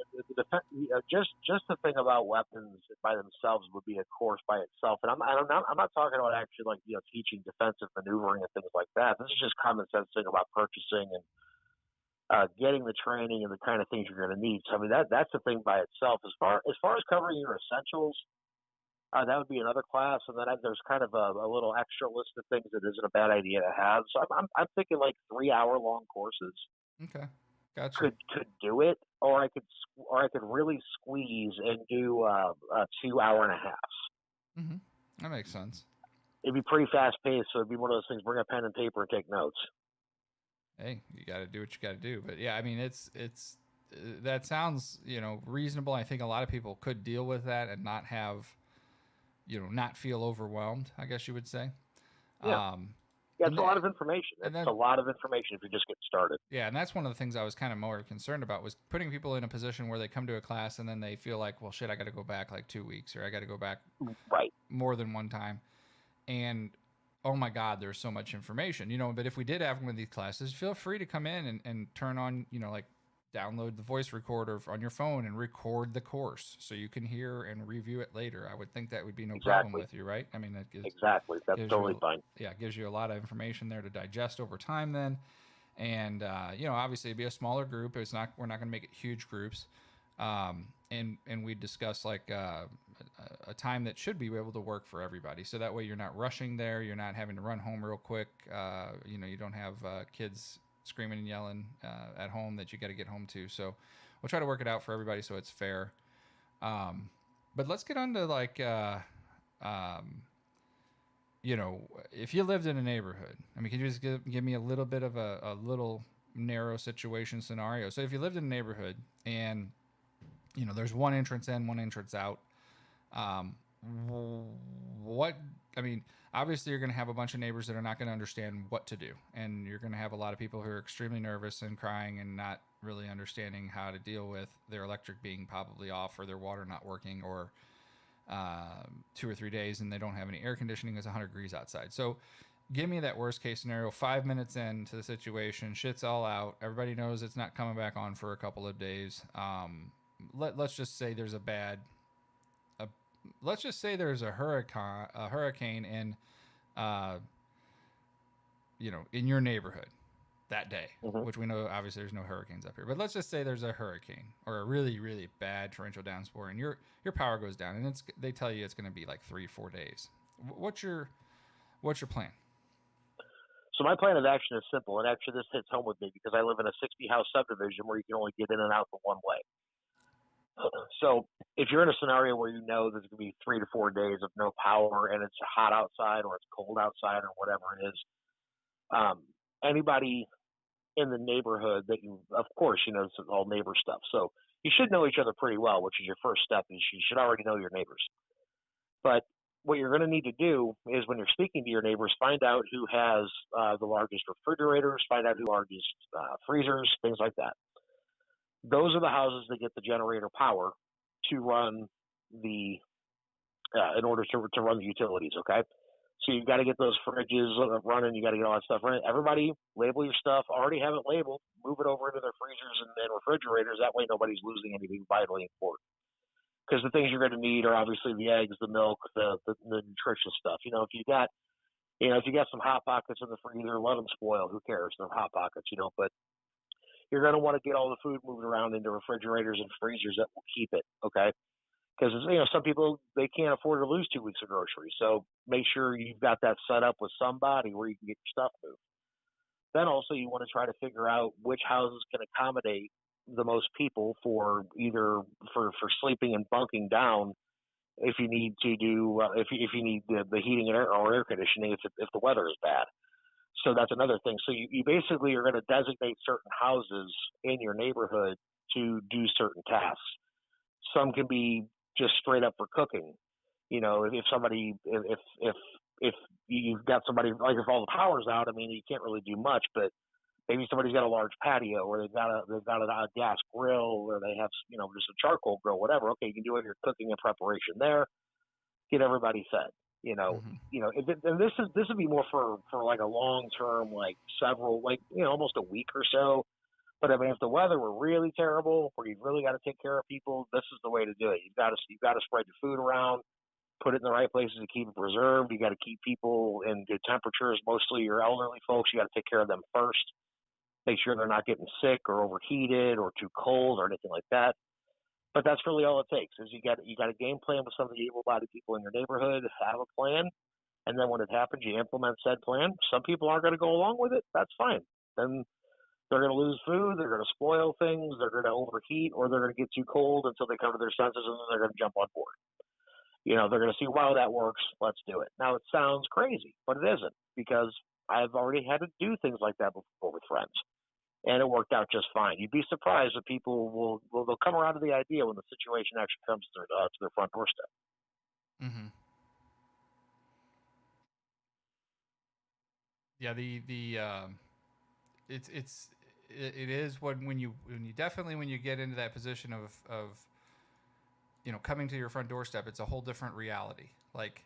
Speaker 3: just the thing about weapons by themselves would be a course by itself, and I'm not talking about actually like teaching defensive maneuvering and things like that. This is just common sense thing about purchasing and getting the training and the kind of things you're going to need. So I mean that's the thing by itself. As far as covering your essentials, that would be another class, and then there's kind of a little extra list of things that isn't a bad idea to have. So I'm thinking like 3-hour-long courses.
Speaker 1: Okay, gotcha.
Speaker 3: Could do it, or I could really squeeze and do a 2 hour and a half.
Speaker 1: Mm-hmm. That makes sense.
Speaker 3: It'd be pretty fast paced, so it'd be one of those things. Bring a pen and paper and take notes.
Speaker 1: Hey, you got to do what you got to do. But yeah, I mean, it's that sounds reasonable. I think a lot of people could deal with that and not have not feel overwhelmed, I guess you would say.
Speaker 3: Yeah. Yeah, it's a lot of information. It's a lot of information if you're just getting started.
Speaker 1: Yeah, and that's one of the things I was kind of more concerned about was putting people in a position where they come to a class and then they feel like, well, shit, I got to go back like 2 weeks, or I got to go back more than one time. And, oh, my God, there's so much information. But if we did have one of these classes, feel free to come in and turn on, like download the voice recorder on your phone and record the course so you can hear and review it later. I would think that would be no problem with you, right? I mean, that gives,
Speaker 3: exactly. That's totally fine.
Speaker 1: Yeah, it gives you a lot of information there to digest over time then. And, obviously it'd be a smaller group. We're not going to make it huge groups. And we discuss like a time that should be able to work for everybody. So that way you're not rushing there. You're not having to run home real quick. You don't have kids screaming and yelling at home that you got to get home to. So we'll try to work it out for everybody so it's fair. But let's get on to like, if you lived in a neighborhood, I mean, can you just give me a little bit of a little narrow situation scenario? So if you lived in a neighborhood and, there's one entrance in, one entrance out, obviously you're going to have a bunch of neighbors that are not going to understand what to do. And you're going to have a lot of people who are extremely nervous and crying and not really understanding how to deal with their electric being probably off or their water not working, or 2 or 3 days and they don't have any air conditioning. It's 100 degrees outside. So give me that worst case scenario. 5 minutes into the situation, shit's all out. Everybody knows it's not coming back on for a couple of days. Let's just say there's let's just say there's a hurricane in, in your neighborhood. that day,
Speaker 3: Mhm.
Speaker 1: which we know obviously there's no hurricanes up here, but let's just say there's a hurricane or a really, really bad torrential downpour, and your power goes down, and they tell you it's going to be like 3-4 days. What's your plan?
Speaker 3: So my plan of action is simple, and actually this hits home with me because I live in a 60-house subdivision where you can only get in and out the one way. So if you're in a scenario where you know there's going to be 3 to 4 days of no power and it's hot outside or it's cold outside or whatever it is, anybody in the neighborhood that you, of course, you know, it's all neighbor stuff. So you should know each other pretty well, which is your first step. Is you should already know your neighbors. But what you're going to need to do is when you're speaking to your neighbors, find out who has the largest refrigerators, find out who largest freezers, things like that. Those are the houses that get the generator power to run the in order to run the utilities. Okay, so you've got to get those fridges running. You got to get all that stuff running. Everybody, label your stuff. Already have it labeled. Move it over into their freezers and refrigerators. That way, nobody's losing anything vitally important. Because the things you're going to need are obviously the eggs, the milk, the nutritious stuff. You know, if you got some hot pockets in the freezer, let them spoil. Who cares? They're hot pockets, you know. But you're going to want to get all the food moved around into refrigerators and freezers that will keep it, okay? Because, you know, some people, they can't afford to lose 2 weeks of groceries. So make sure you've got that set up with somebody where you can get your stuff moved. Then also you want to try to figure out which houses can accommodate the most people for either for sleeping and bunking down if you need to do if you need the heating and air conditioning if the weather is bad. So that's another thing. So you basically are going to designate certain houses in your neighborhood to do certain tasks. Some can be just straight up for cooking. You know, if you've got somebody, like if all the power's out, I mean, you can't really do much, but maybe somebody's got a large patio or they've got a gas grill or they have, you know, just a charcoal grill, whatever. Okay, you can do all your cooking and preparation there. Get everybody fed. You know, and this would be more for like a long term, like several, like, you know, almost a week or so. But I mean, if the weather were really terrible, or you've really got to take care of people, this is the way to do it. You've got to spread your food around, put it in the right places to keep it preserved. You got to keep people in good temperatures. Mostly your elderly folks, you got to take care of them first. Make sure they're not getting sick or overheated or too cold or anything like that. But that's really all it takes is you got a game plan with some of the able-bodied people in your neighborhood, have a plan, and then when it happens, you implement said plan. Some people aren't going to go along with it. That's fine. Then they're going to lose food, they're going to spoil things, they're going to overheat, or they're going to get too cold until they come to their senses, and then they're going to jump on board. You know, they're going to see, wow, that works, let's do it. Now, it sounds crazy, but it isn't, because I've already had to do things like that before with friends. And it worked out just fine. You'd be surprised that people they'll come around to the idea when the situation actually comes to their front doorstep.
Speaker 1: Mm-hmm. Yeah, it is when you definitely when you get into that position of you know, coming to your front doorstep, it's a whole different reality. Like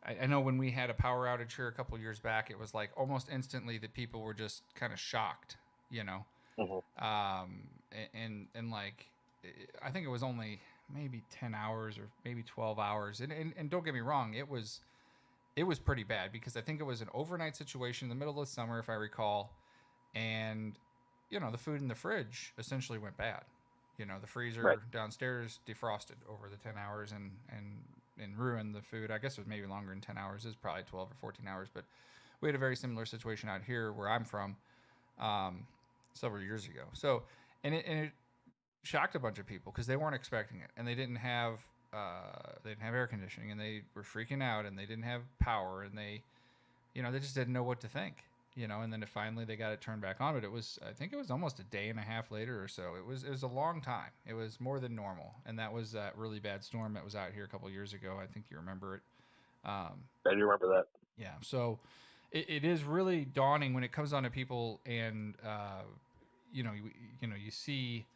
Speaker 1: I know when we had a power outage here a couple years back, it was like almost instantly that people were just kind of shocked. You know, and like, I think it was only maybe 10 hours or maybe 12 hours. And don't get me wrong, it was pretty bad because I think it was an overnight situation in the middle of the summer, if I recall. And, you know, the food in the fridge essentially went bad. You know, the freezer downstairs defrosted over the 10 hours and ruined the food. I guess it was maybe longer than 10 hours. It was probably 12 or 14 hours. But we had a very similar situation out here where I'm from. Several years ago. So, and it shocked a bunch of people because they weren't expecting it, and they didn't have air conditioning, and they were freaking out, and they didn't have power, and they just didn't know what to think, you know. And then finally they got it turned back on, but I think it was almost a day and a half later or so. It was a long time. It was more than normal, and that was that really bad storm that was out here a couple years ago. I think you remember it.
Speaker 3: I do remember that.
Speaker 1: Yeah. So. It is really daunting when it comes on to people, and you see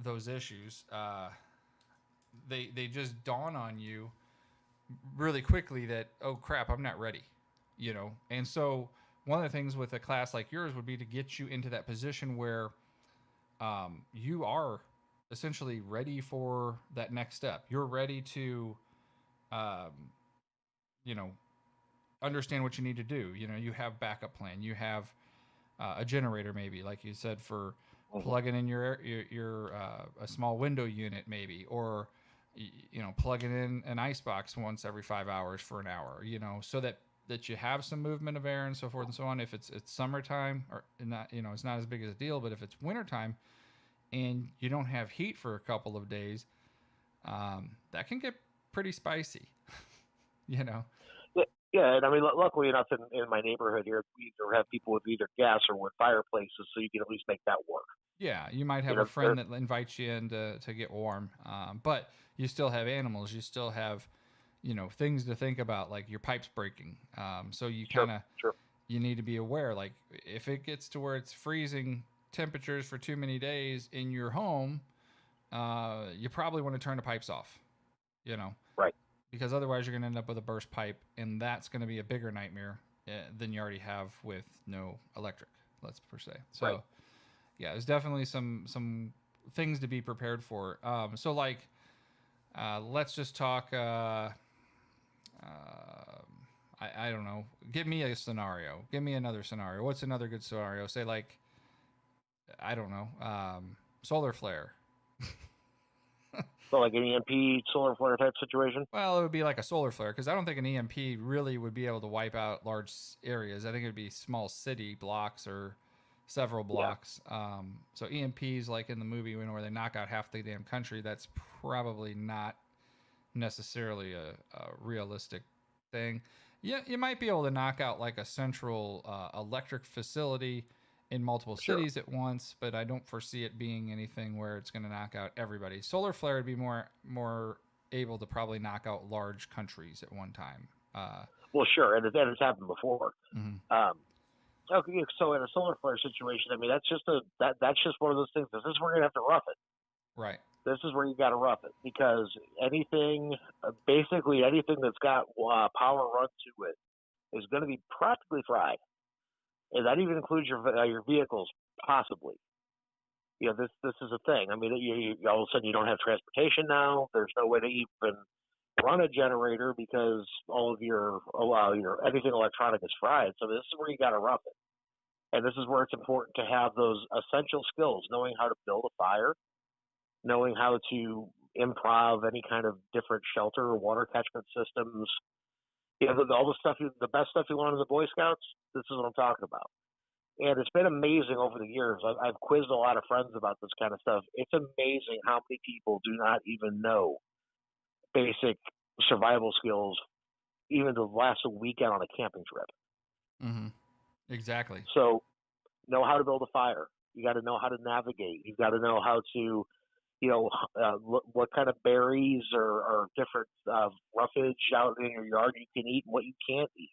Speaker 1: those issues. They just dawn on you really quickly that, oh crap, I'm not ready, you know. And so one of the things with a class like yours would be to get you into that position where you are essentially ready for that next step. You're ready to, you know, understand what you need to do. You know, you have backup plan. You have a generator maybe, like you said, for
Speaker 3: Mhm.
Speaker 1: plugging in your a small window unit maybe, or plugging in an ice box once every 5 hours for an hour, so that you have some movement of air and so forth and so on. If it's summertime, or not, it's not as big as a deal. But if it's wintertime and you don't have heat for a couple of days, that can get pretty spicy.
Speaker 3: Yeah, and I mean, luckily enough, in my neighborhood here, we either have people with either gas or wood fireplaces, so you can at least make that work.
Speaker 1: Yeah, you might have a friend that invites you in to get warm, but you still have animals. You still have, things to think about, like your pipes breaking. So you kind of you need to be aware. Like if it gets to where it's freezing temperatures for too many days in your home, you probably want to turn the pipes off.
Speaker 3: Right.
Speaker 1: Because otherwise you're going to end up with a burst pipe, and that's going to be a bigger nightmare than you already have with no electric. Let's per se. So. Right. Yeah, there's definitely some things to be prepared for. So like, let's just talk. I don't know. Give me a scenario. Give me another scenario. What's another good scenario? Say like, I don't know, solar flare.
Speaker 3: So like an EMP solar flare type situation?
Speaker 1: Well, it would be like a solar flare, because I don't think an EMP really would be able to wipe out large areas. I think it would be small city blocks or several blocks. Yeah. So EMPs, like in the movie where they knock out half the damn country, that's probably not necessarily a realistic thing. Yeah, you might be able to knock out like a central electric facility in multiple cities at once, but I don't foresee it being anything where it's going to knock out everybody. Solar flare would be more able to probably knock out large countries at one time.
Speaker 3: Well, sure, and it's happened before.
Speaker 1: Mm-hmm.
Speaker 3: Okay, so in a solar flare situation, I mean that's just one of those things. This is where you're gonna have to rough it.
Speaker 1: Right.
Speaker 3: This is where you got to rough it, because basically anything that's got power run to it is going to be practically fried, and that even includes your vehicles, possibly. This is a thing. I mean, you all of a sudden you don't have transportation now. There's no way to even run a generator because all of your everything electronic is fried. So this is where you got to rough it, and this is where it's important to have those essential skills: knowing how to build a fire, knowing how to improv any kind of different shelter or water catchment systems. All the stuff, the best stuff you learn in the Boy Scouts. This is what I'm talking about. And it's been amazing over the years. I've quizzed a lot of friends about this kind of stuff. It's amazing how many people do not even know basic survival skills, even to last a weekend on a camping trip.
Speaker 1: Mm-hmm. Exactly.
Speaker 3: So, know how to build a fire. You got to know how to navigate. You've got to know how to, what kind of berries or different roughage out in your yard you can eat and what you can't eat.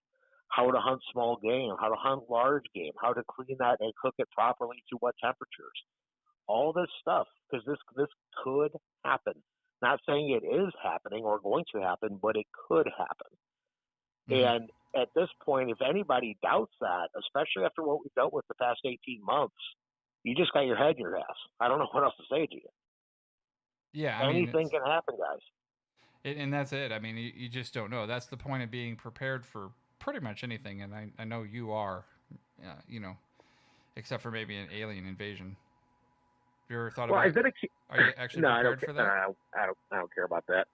Speaker 3: How to hunt small game, how to hunt large game, how to clean that and cook it properly to what temperatures. All this stuff, because this could happen. Not saying it is happening or going to happen, but it could happen. Mm-hmm. And at this point, if anybody doubts that, especially after what we've dealt with the past 18 months, you just got your head in your ass. I don't know what else to say to you.
Speaker 1: Yeah,
Speaker 3: anything can happen, guys.
Speaker 1: And that's it. I mean, you just don't know. That's the point of being prepared for pretty much anything, and I know you are, except for maybe an alien invasion. Have you ever thought about? Are you actually prepared for that?
Speaker 3: I don't care about that.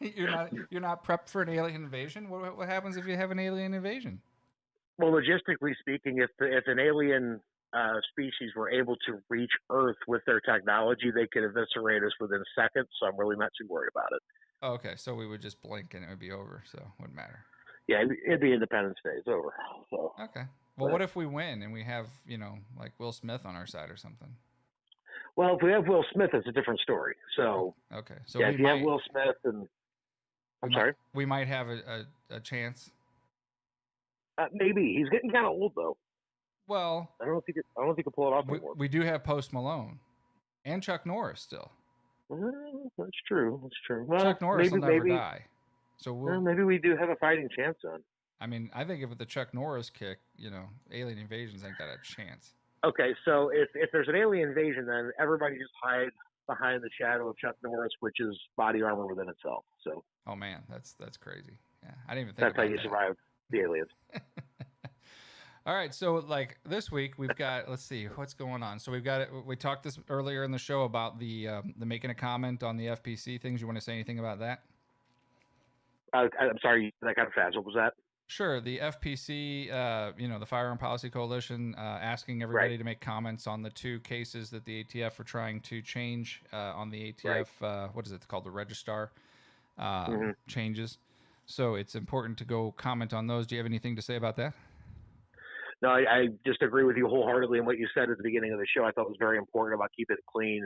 Speaker 1: You're not prepped for an alien invasion. What happens if you have an alien invasion?
Speaker 3: Well, logistically speaking, if an alien species were able to reach Earth with their technology, they could eviscerate us within seconds. So I'm really not too worried about it.
Speaker 1: Oh, okay, so we would just blink and it would be over. So it wouldn't matter.
Speaker 3: Yeah, it'd be Independence Day. It's over. So.
Speaker 1: Okay. Well, what if we win and we have, like Will Smith on our side or something?
Speaker 3: Well, if we have Will Smith, it's a different story. So
Speaker 1: okay. So
Speaker 3: yeah, if you have Will Smith, and
Speaker 1: we might have a chance.
Speaker 3: Maybe he's getting kind of old though.
Speaker 1: Well,
Speaker 3: I don't think he can pull it off anymore.
Speaker 1: We do have Post Malone and Chuck Norris still.
Speaker 3: That's true. Well,
Speaker 1: Chuck Norris will never die. So
Speaker 3: maybe we do have a fighting chance then.
Speaker 1: I mean, I think if with the Chuck Norris kick, alien invasions ain't got a chance.
Speaker 3: Okay, so if there's an alien invasion, then everybody just hide behind the shadow of Chuck Norris, which is body armor within itself. So.
Speaker 1: Oh man, that's crazy. Yeah, I didn't even think.
Speaker 3: That's how you survive the aliens.
Speaker 1: All right, so like this week we've got, let's see what's going on. So we've got it. We talked this earlier in the show about the making a comment on the FPC things. You want to say anything about that?
Speaker 3: I'm sorry, that kind of fast. What was that?
Speaker 1: Sure. The FPC, the Firearm Policy Coalition, asking
Speaker 3: Right.
Speaker 1: everybody to make comments on the two cases that the ATF are trying to change on the ATF.
Speaker 3: Right.
Speaker 1: What is it called? The Registrar
Speaker 3: Hmm.
Speaker 1: changes. So it's important to go comment on those. Do you have anything to say about that?
Speaker 3: No, I just agree with you wholeheartedly in what you said at the beginning of the show. I thought it was very important about keeping it clean.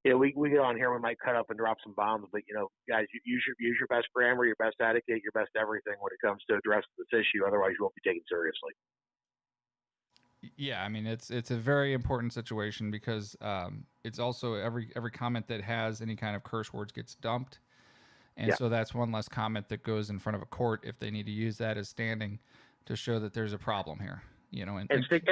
Speaker 3: And we get on here, we might cut up and drop some bombs, but guys, use your best grammar, your best etiquette, your best everything when it comes to addressing this issue. Otherwise, you won't be taken seriously.
Speaker 1: Yeah, I mean it's a very important situation because it's also every comment that has any kind of curse words gets dumped, and
Speaker 3: Yeah.
Speaker 1: so that's one less comment that goes in front of a court if they need to use that as standing to show that there's a problem here.
Speaker 3: And stick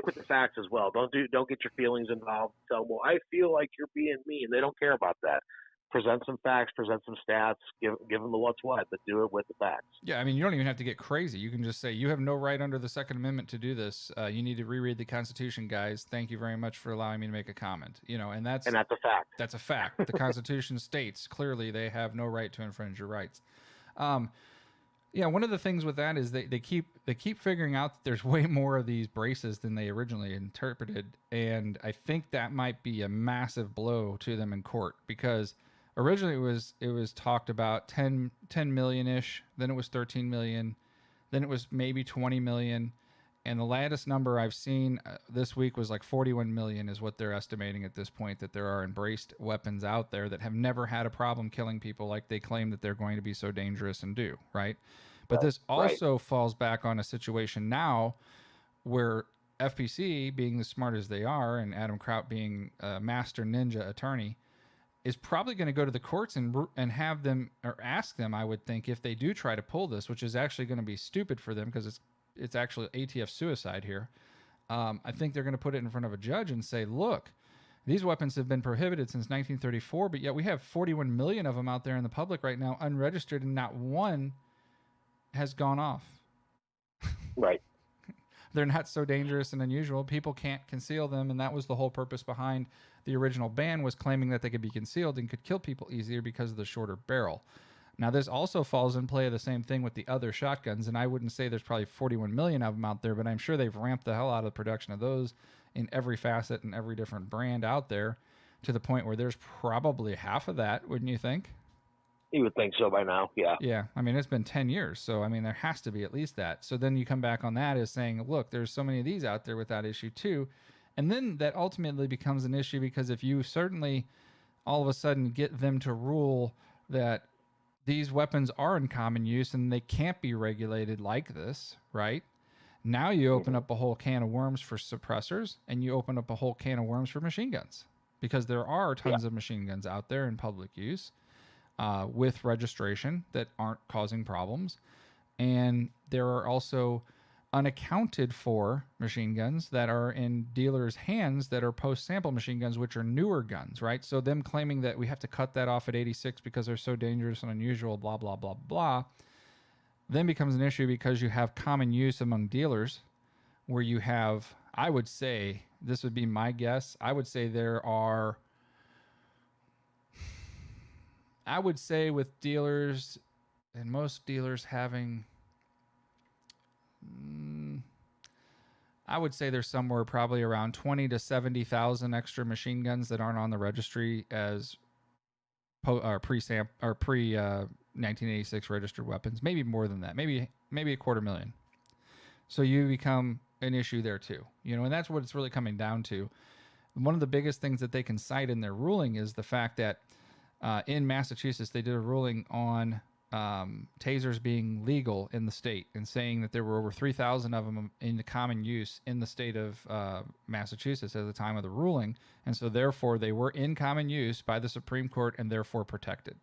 Speaker 3: with the facts as well. Don't get your feelings involved. Tell them, well, I feel like you're being mean. They don't care about that. Present some facts, present some stats, give them the what's what, but do it with the facts.
Speaker 1: Yeah, I mean, you don't even have to get crazy. You can just say, you have no right under the Second Amendment to do this. You need to reread the Constitution, guys. Thank you very much for allowing me to make a comment. And that's
Speaker 3: a fact.
Speaker 1: That's a fact. The Constitution states clearly they have no right to infringe your rights. Yeah, one of the things with that is they keep figuring out that there's way more of these braces than they originally interpreted, and I think that might be a massive blow to them in court because originally it was talked about 10 million-ish, then it was 13 million, then it was maybe 20 million, and the latest number I've seen this week was like 41 million is what they're estimating at this point, that there are embraced weapons out there that have never had a problem killing people like they claim that they're going to be so dangerous and do, right? But this also falls back on a situation now where FPC, being as smart as they are, and Adam Kraut being a master ninja attorney, is probably going to go to the courts and have them, or ask them, I would think, if they do try to pull this, which is actually going to be stupid for them because it's actually ATF suicide here. I think they're going to put it in front of a judge and say, look, these weapons have been prohibited since 1934, but yet we have 41 million of them out there in the public right now, unregistered, and not one has gone off.
Speaker 3: Right.
Speaker 1: They're not so dangerous and unusual. People can't conceal them, and that was the whole purpose behind the original ban, was claiming that they could be concealed and could kill people easier because of the shorter barrel. Now, this also falls in play of the same thing with the other shotguns, and I wouldn't say there's probably 41 million of them out there, but I'm sure they've ramped the hell out of the production of those in every facet and every different brand out there to the point where there's probably half of that, wouldn't you think?
Speaker 3: You would think so by now, yeah.
Speaker 1: Yeah, I mean, it's been 10 years, so I mean, there has to be at least that. So then you come back on that as saying, look, there's so many of these out there with that issue too. And then that ultimately becomes an issue because if you certainly all of a sudden get them to rule that these weapons are in common use and they can't be regulated like this, right? Now you open up a whole can of worms for suppressors, and you open up a whole can of worms for machine guns, because there are tons of machine guns out there in public use with registration that aren't causing problems. And there are also unaccounted for machine guns that are in dealers' hands that are post-sample machine guns, which are newer guns, right? So them claiming that we have to cut that off at 86 because they're so dangerous and unusual, blah, blah, blah, blah, then becomes an issue because you have common use among dealers where you have, I would say, this would be my guess, I would say there are, I would say with dealers and most dealers having, I would say there's somewhere probably around 20 to 70,000 extra machine guns that aren't on the registry as pre-1986 registered weapons. Maybe more than that. Maybe 250,000. So you become an issue there too. And that's what it's really coming down to. One of the biggest things that they can cite in their ruling is the fact that in Massachusetts, they did a ruling on tasers being legal in the state, and saying that there were over 3,000 of them in the common use in the state of Massachusetts at the time of the ruling. And so therefore they were in common use by the Supreme Court and therefore protected.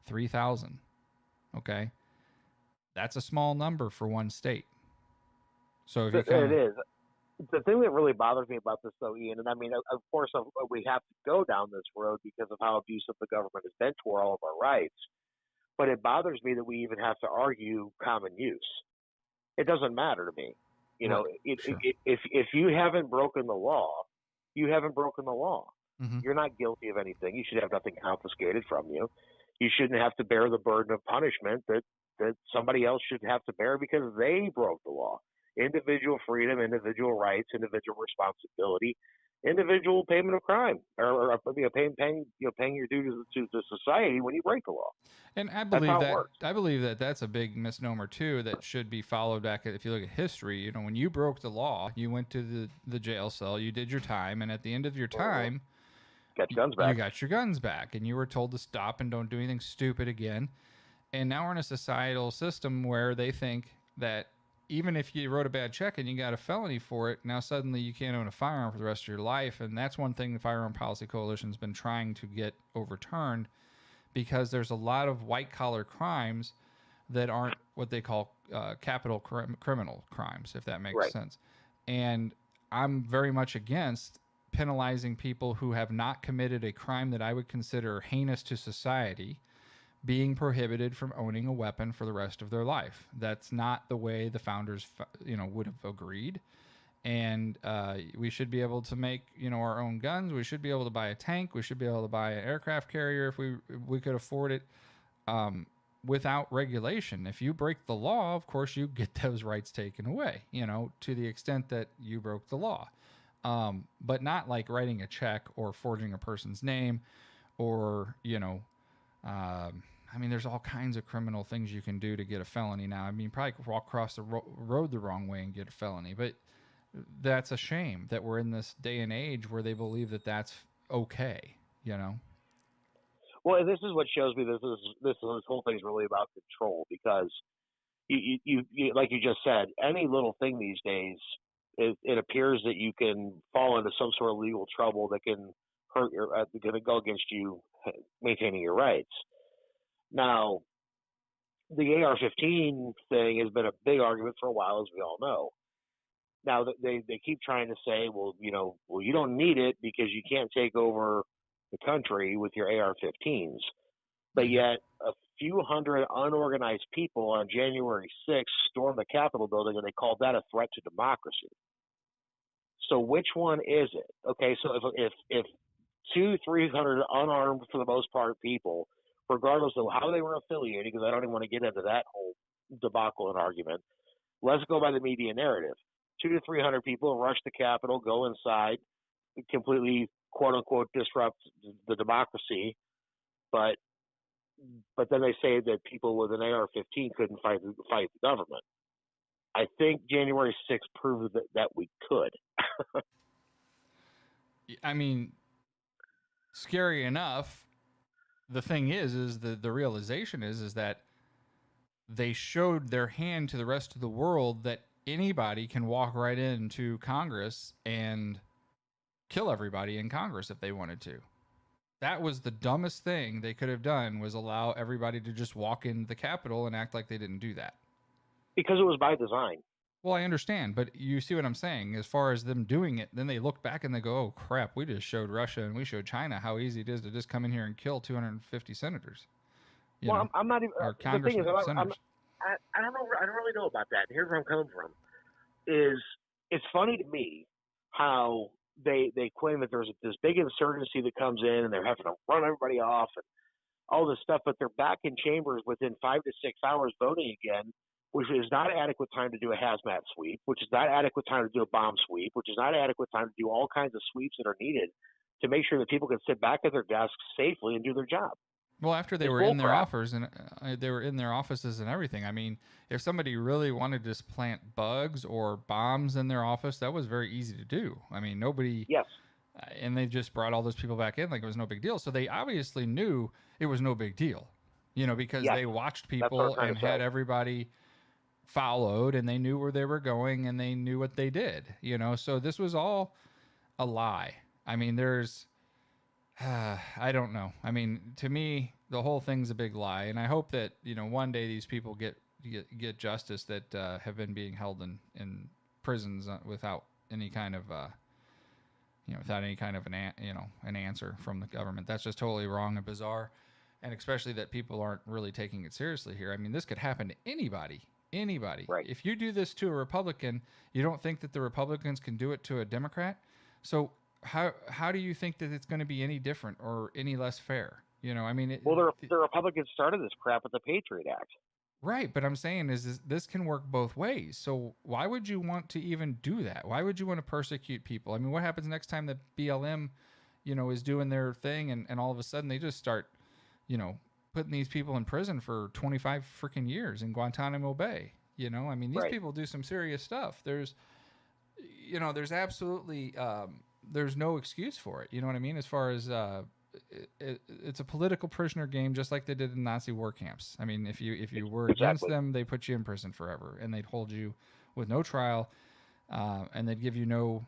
Speaker 1: 3,000. Okay. That's a small number for one state. So if you
Speaker 3: it is. The thing that really bothers me about this, though, Ian, and I mean, of course, we have to go down this road because of how abusive the government has been toward all of our rights. But it bothers me that we even have to argue common use. It doesn't matter to me. You know,
Speaker 1: Sure.
Speaker 3: if you haven't broken the law, you haven't broken the law.
Speaker 1: Mm-hmm.
Speaker 3: You're not guilty of anything. You should have nothing confiscated from you. You shouldn't have to bear the burden of punishment that somebody else should have to bear because they broke the law. Individual freedom, individual rights, individual responsibility, individual payment of crime, or paying your dues to society when you break the law.
Speaker 1: And I
Speaker 3: That's
Speaker 1: believe
Speaker 3: how it
Speaker 1: that
Speaker 3: works.
Speaker 1: that's a big misnomer too that should be followed back. If you look at history, you know, when you broke the law, you went to the jail cell, you did your time, and at the end of your time,
Speaker 3: Got your guns back.
Speaker 1: you got your guns back, and you were told to stop and don't do anything stupid again. And now we're in a societal system where they think that even if you wrote a bad check and you got a felony for it, now suddenly you can't own a firearm for the rest of your life. And that's one thing the Firearm Policy Coalition's been trying to get overturned, because there's a lot of white-collar crimes that aren't what they call capital criminal crimes, if that makes sense. And I'm very much against penalizing people who have not committed a crime that I would consider heinous to society being prohibited from owning a weapon for the rest of their life. That's not the way the founders, would have agreed. And we should be able to make, our own guns. We should be able to buy a tank. We should be able to buy an aircraft carrier if we could afford it, without regulation. If you break the law, of course, you get those rights taken away, to the extent that you broke the law. But not like writing a check or forging a person's name or, there's all kinds of criminal things you can do to get a felony now. You probably could walk across the road the wrong way and get a felony, but that's a shame that we're in this day and age where they believe that that's okay,
Speaker 3: Well, this is what shows me this whole thing is really about control, because you like you just said, any little thing these days, it appears that you can fall into some sort of legal trouble that can hurt going to go against you maintaining your rights. Now, the AR-15 thing has been a big argument for a while, as we all know. Now, they keep trying to say, well, you don't need it because you can't take over the country with your AR-15s. But yet, a few hundred unorganized people on January 6th stormed the Capitol building, and they called that a threat to democracy. So which one is it? Okay, so if 200-300 unarmed, for the most part, people, regardless of how they were affiliated, because I don't even want to get into that whole debacle and argument, let's go by the media narrative. 200 to 300 people rush the Capitol, go inside, completely quote unquote disrupt the democracy, but then they say that people with an AR-15 couldn't fight the government. I think January 6th proved that we could.
Speaker 1: Scary enough. The thing is the realization is that they showed their hand to the rest of the world that anybody can walk right into Congress and kill everybody in Congress if they wanted to. That was the dumbest thing they could have done, was allow everybody to just walk into the Capitol and act like they didn't do that.
Speaker 3: Because it was by design.
Speaker 1: Well, I understand, but you see what I'm saying? As far as them doing it, then they look back and they go, oh, crap, we just showed Russia and we showed China how easy it is to just come in here and kill 250 senators.
Speaker 3: I'm not even...
Speaker 1: Or
Speaker 3: the thing is,
Speaker 1: senators.
Speaker 3: I don't know. I don't really know about that. Here's where I'm coming from. It's funny to me how they claim that there's this big insurgency that comes in and they're having to run everybody off and all this stuff, but they're back in chambers within 5 to 6 hours voting again, which is not adequate time to do a hazmat sweep, which is not adequate time to do a bomb sweep, which is not adequate time to do all kinds of sweeps that are needed to make sure that people can sit back at their desks safely and do their job.
Speaker 1: Well, after they were in their offers and they were in their offices and everything. If somebody really wanted to just plant bugs or bombs in their office, that was very easy to do. Nobody.
Speaker 3: Yes.
Speaker 1: And they just brought all those people back in like it was no big deal. So they obviously knew it was no big deal, because they watched people and had everybody followed, and they knew where they were going and they knew what they did. So this was all a lie. There's. I don't know. To me, the whole thing's a big lie, and I hope that one day these people get justice that have been being held in prisons without any kind of an answer from the government. That's just totally wrong and bizarre, and especially that people aren't really taking it seriously here. This could happen to anybody Anybody.
Speaker 3: Right.
Speaker 1: If you do this to a Republican, you don't think that the Republicans can do it to a Democrat. So how do you think that it's going to be any different or any less fair? You know, I mean,
Speaker 3: the Republicans started this crap with the Patriot Act.
Speaker 1: right, but I'm saying is this can work both ways. So why would you want to even do that? Why would you want to persecute people? I mean, what happens next time that BLM, is doing their thing and all of a sudden they just start, putting these people in prison for 25 freaking years in Guantanamo Bay? I mean, these
Speaker 3: Right.
Speaker 1: people do some serious stuff. There's absolutely, there's no excuse for it. You know what I mean? As far as, it's a political prisoner game, just like they did in Nazi war camps. I mean, if you were against them, they put you in prison forever, and they'd hold you with no trial, and they'd give you no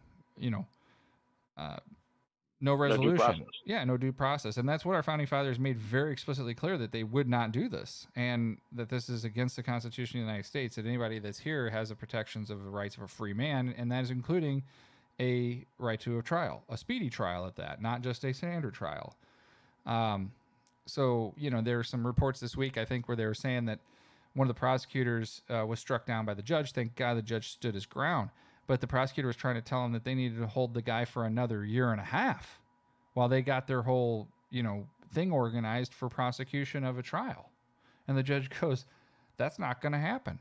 Speaker 1: resolution. No due process. And that's what our founding fathers made very explicitly clear, that they would not do this, and that this is against the Constitution of the United States. That anybody that's here has the protections of the rights of a free man, and that is including a right to a trial, a speedy trial at that, not just a standard trial. So, there were some reports this week, I think, where they were saying that one of the prosecutors was struck down by the judge. Thank God the judge stood his ground. But the prosecutor was trying to tell him that they needed to hold the guy for another year and a half while they got their whole, thing organized for prosecution of a trial. And the judge goes, that's not going to happen.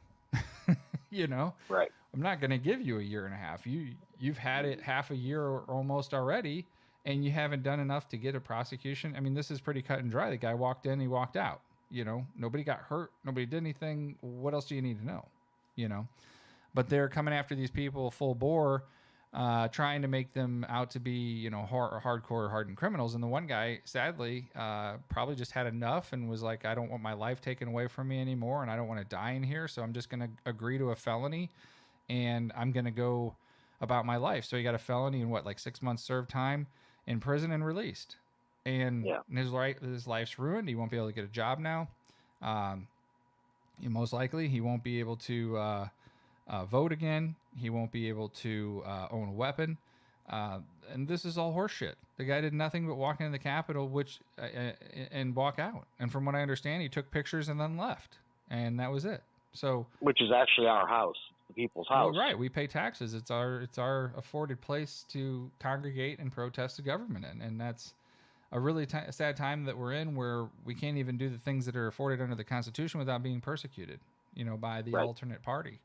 Speaker 3: Right.
Speaker 1: I'm not going to give you a year and a half. You've had it half a year or almost already, and you haven't done enough to get a prosecution. I mean, this is pretty cut and dry. The guy walked in, he walked out. Nobody got hurt. Nobody did anything. What else do you need to know? But they're coming after these people full bore, trying to make them out to be, hardcore hardened criminals. And the one guy, sadly, probably just had enough and was like, I don't want my life taken away from me anymore, and I don't want to die in here, so I'm just going to agree to a felony, and I'm going to go about my life. So he got a felony and 6 months served time in prison and released. And his life's ruined. He won't be able to get a job now. Most likely he won't be able to vote again. He won't be able to own a weapon. And this is all horseshit. The guy did nothing but walk into the Capitol, and walk out. And from what I understand, he took pictures and then left. And that was it. So,
Speaker 3: which is actually our house, the people's house.
Speaker 1: Well, right. We pay taxes. It's our afforded place to congregate and protest the government in. And that's a really sad time that we're in, where we can't even do the things that are afforded under the Constitution without being persecuted, by the alternate party.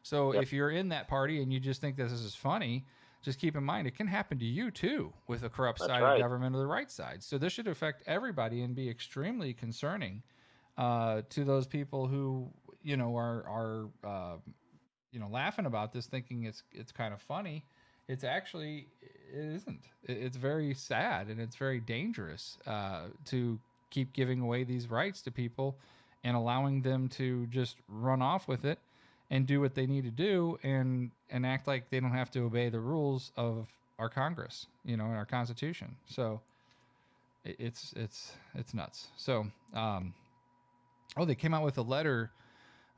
Speaker 1: So if you're in that party and you just think this is funny, just keep in mind it can happen to you too, with a corrupt side of government or the right side. So this should affect everybody and be extremely concerning to those people who are laughing about this, thinking it's kind of funny. It isn't. It's very sad, and it's very dangerous to keep giving away these rights to people and allowing them to just run off with it and do what they need to do and act like they don't have to obey the rules of our Congress, and our Constitution. So it's nuts. So, they came out with a letter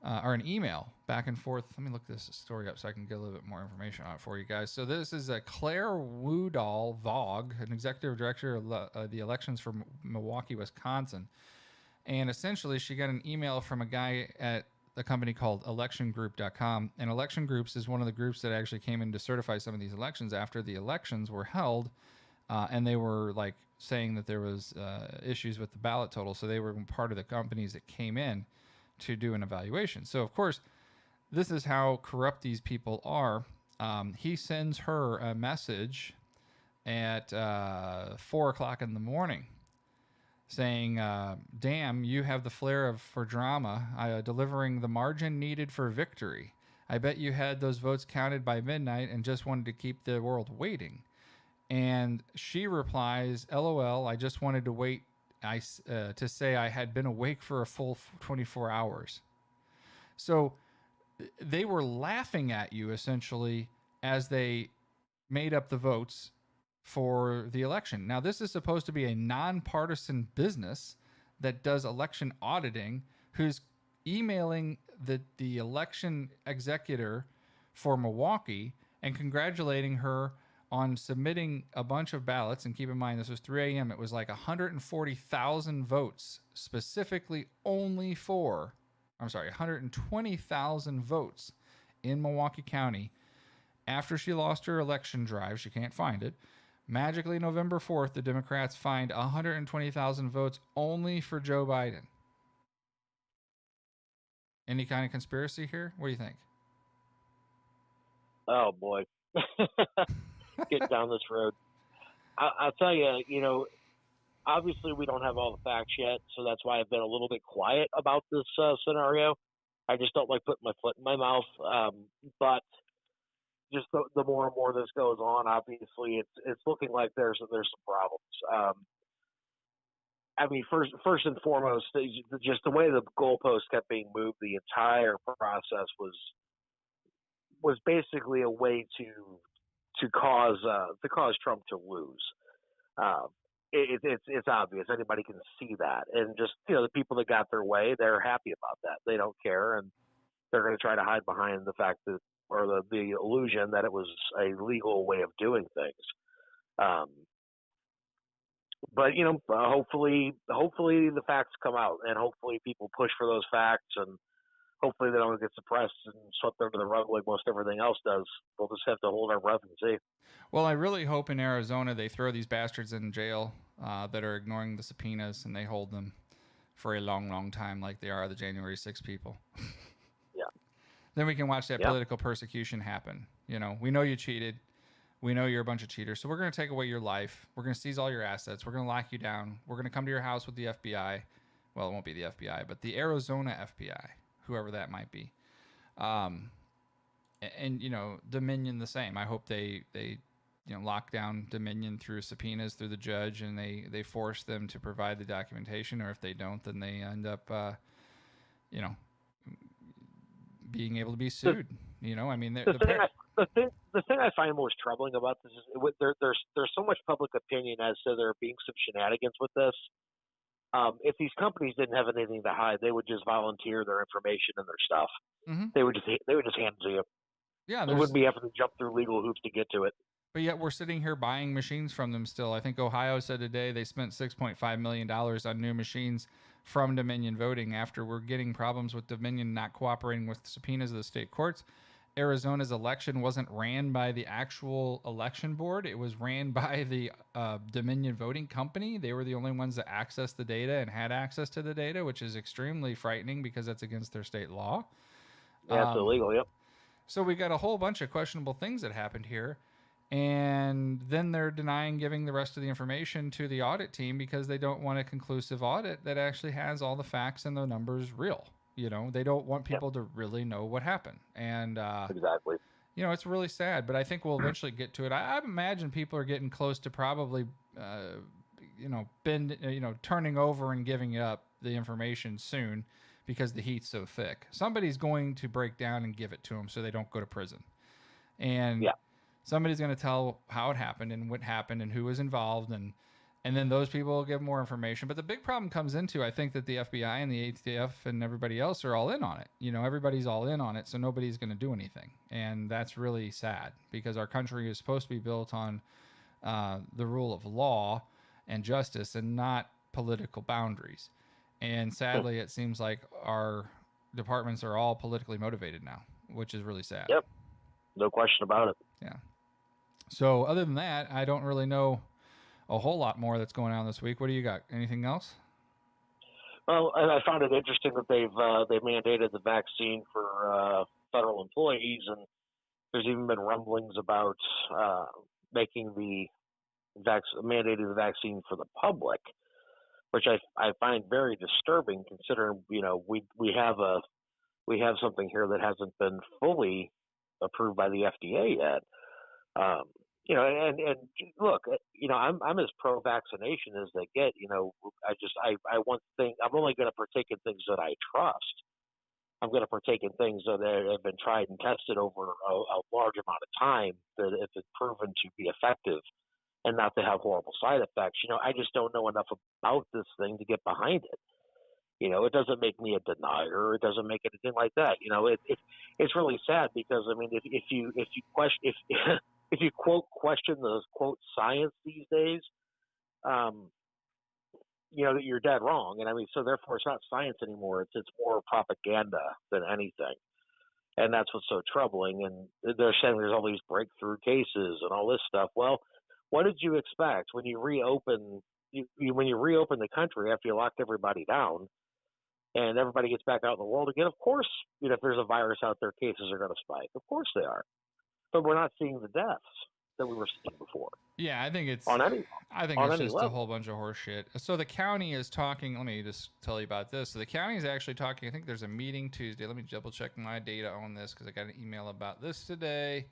Speaker 1: or an email back and forth. Let me look this story up so I can get a little bit more information on it for you guys. So this is Claire Woodall Vogue, an executive director of the elections for Milwaukee, Wisconsin. And essentially she got an email from a guy at a company called electiongroup.com. And Election Groups is one of the groups that actually came in to certify some of these elections after the elections were held. And they were saying that there was issues with the ballot total. So they were part of the companies that came in to do an evaluation. So, of course, this is how corrupt these people are. He sends her a message at 4 o'clock in the morning saying, damn, you have the flair for drama, delivering the margin needed for victory. I bet you had those votes counted by midnight and just wanted to keep the world waiting. And she replies, LOL, I just wanted to wait to say I had been awake for a full 24 hours. So they were laughing at you, essentially, as they made up the votes for the election. Now, this is supposed to be a nonpartisan business that does election auditing, who's emailing the election executor for Milwaukee and congratulating her on submitting a bunch of ballots. And keep in mind, this was 3 a.m. It was 140,000 votes specifically only for 120,000 votes in Milwaukee County after she lost her election drive. She can't find it. Magically, November 4th, the Democrats find 120,000 votes only for Joe Biden. Any kind of conspiracy here? What do you think?
Speaker 3: Oh, boy. Get down this road. I'll tell you, obviously we don't have all the facts yet, so that's why I've been a little bit quiet about this scenario. I just don't like putting my foot in my mouth. But just the more and more this goes on, obviously it's looking like there's some problems. I mean, first and foremost, just the way the goalposts kept being moved, the entire process was basically a way to cause Trump to lose. It's obvious. Anybody can see that, and just the people that got their way, they're happy about that. They don't care, and they're going to try to hide behind the fact that, or the illusion that it was a legal way of doing things. But hopefully the facts come out, and hopefully people push for those facts, and hopefully they don't get suppressed and swept under the rug like most everything else does. We'll just have to hold our breath and see.
Speaker 1: Well, I really hope in Arizona they throw these bastards in jail that are ignoring the subpoenas, and they hold them for a long, long time like they are the January 6 people.
Speaker 3: Yeah.
Speaker 1: Then we can watch that political persecution happen. We know you cheated. We know you're a bunch of cheaters. So we're going to take away your life. We're going to seize all your assets. We're going to lock you down. We're going to come to your house with the FBI. Well, it won't be the FBI, but the Arizona FBI, whoever that might be. And Dominion the same. I hope they lock down Dominion through subpoenas through the judge, and they force them to provide the documentation, or if they don't, then they end up being able to be sued. I mean,
Speaker 3: the thing I find most troubling about this is there's so much public opinion as to there being some shenanigans with this. If these companies didn't have anything to hide, they would just volunteer their information and their stuff. Mm-hmm. They would just hand it to you.
Speaker 1: Yeah,
Speaker 3: they wouldn't be having to jump through legal hoops to get to it.
Speaker 1: But yet we're sitting here buying machines from them still. I think Ohio said today they spent $6.5 million on new machines from Dominion Voting after we're getting problems with Dominion not cooperating with subpoenas of the state courts. Arizona's election wasn't ran by the actual election board. It was ran by the Dominion Voting Company. They were the only ones that accessed the data and had access to the data, which is extremely frightening because that's against their state law.
Speaker 3: Yeah, it's illegal, yep.
Speaker 1: So we got a whole bunch of questionable things that happened here. And then they're denying giving the rest of the information to the audit team because they don't want a conclusive audit that actually has all the facts and the numbers real. They don't want people to really know what happened. And
Speaker 3: exactly.
Speaker 1: It's really sad, but I think we'll eventually get to it. I imagine people are getting close to probably, turning over and giving up the information soon because the heat's so thick. Somebody's going to break down and give it to them so they don't go to prison. And somebody's going to tell how it happened and what happened and who was involved, and then those people will give more information. But the big problem comes into, I think, that the FBI and the ATF and everybody else are all in on it. Everybody's all in on it, so nobody's going to do anything. And that's really sad because our country is supposed to be built on the rule of law and justice and not political boundaries. And sadly, it seems like our departments are all politically motivated now, which is really sad.
Speaker 3: Yep. No question about it.
Speaker 1: Yeah. So other than that, I don't really know a whole lot more that's going on this week. What do you got? Anything else?
Speaker 3: Well, and I found it interesting that they've mandated the vaccine for federal employees, and there's even been rumblings about mandating the vaccine for the public, which I find very disturbing considering we have something here that hasn't been fully approved by the FDA yet. And look, I'm as pro-vaccination as they get. I want things. I'm only going to partake in things that I trust. I'm going to partake in things that have been tried and tested over a large amount of time that if it's proven to be effective and not to have horrible side effects. I just don't know enough about this thing to get behind it. It doesn't make me a denier. It doesn't make anything like that. It's really sad because if you question the quote science these days, that you're dead wrong. And I mean, so therefore it's not science anymore. It's more propaganda than anything. And that's what's so troubling. And they're saying there's all these breakthrough cases and all this stuff. Well, what did you expect when you reopen when you reopen the country after you locked everybody down and everybody gets back out in the world again? Of course, if there's a virus out there, cases are going to spike. Of course they are. But we're not seeing the deaths that we were seeing before.
Speaker 1: Yeah, I think it's just
Speaker 3: level.
Speaker 1: a whole bunch of horse shit. So the county is talking. Let me just tell you about this. So the county is actually talking. I think there's a meeting Tuesday. Let me double check my data on this because I got an email about this today.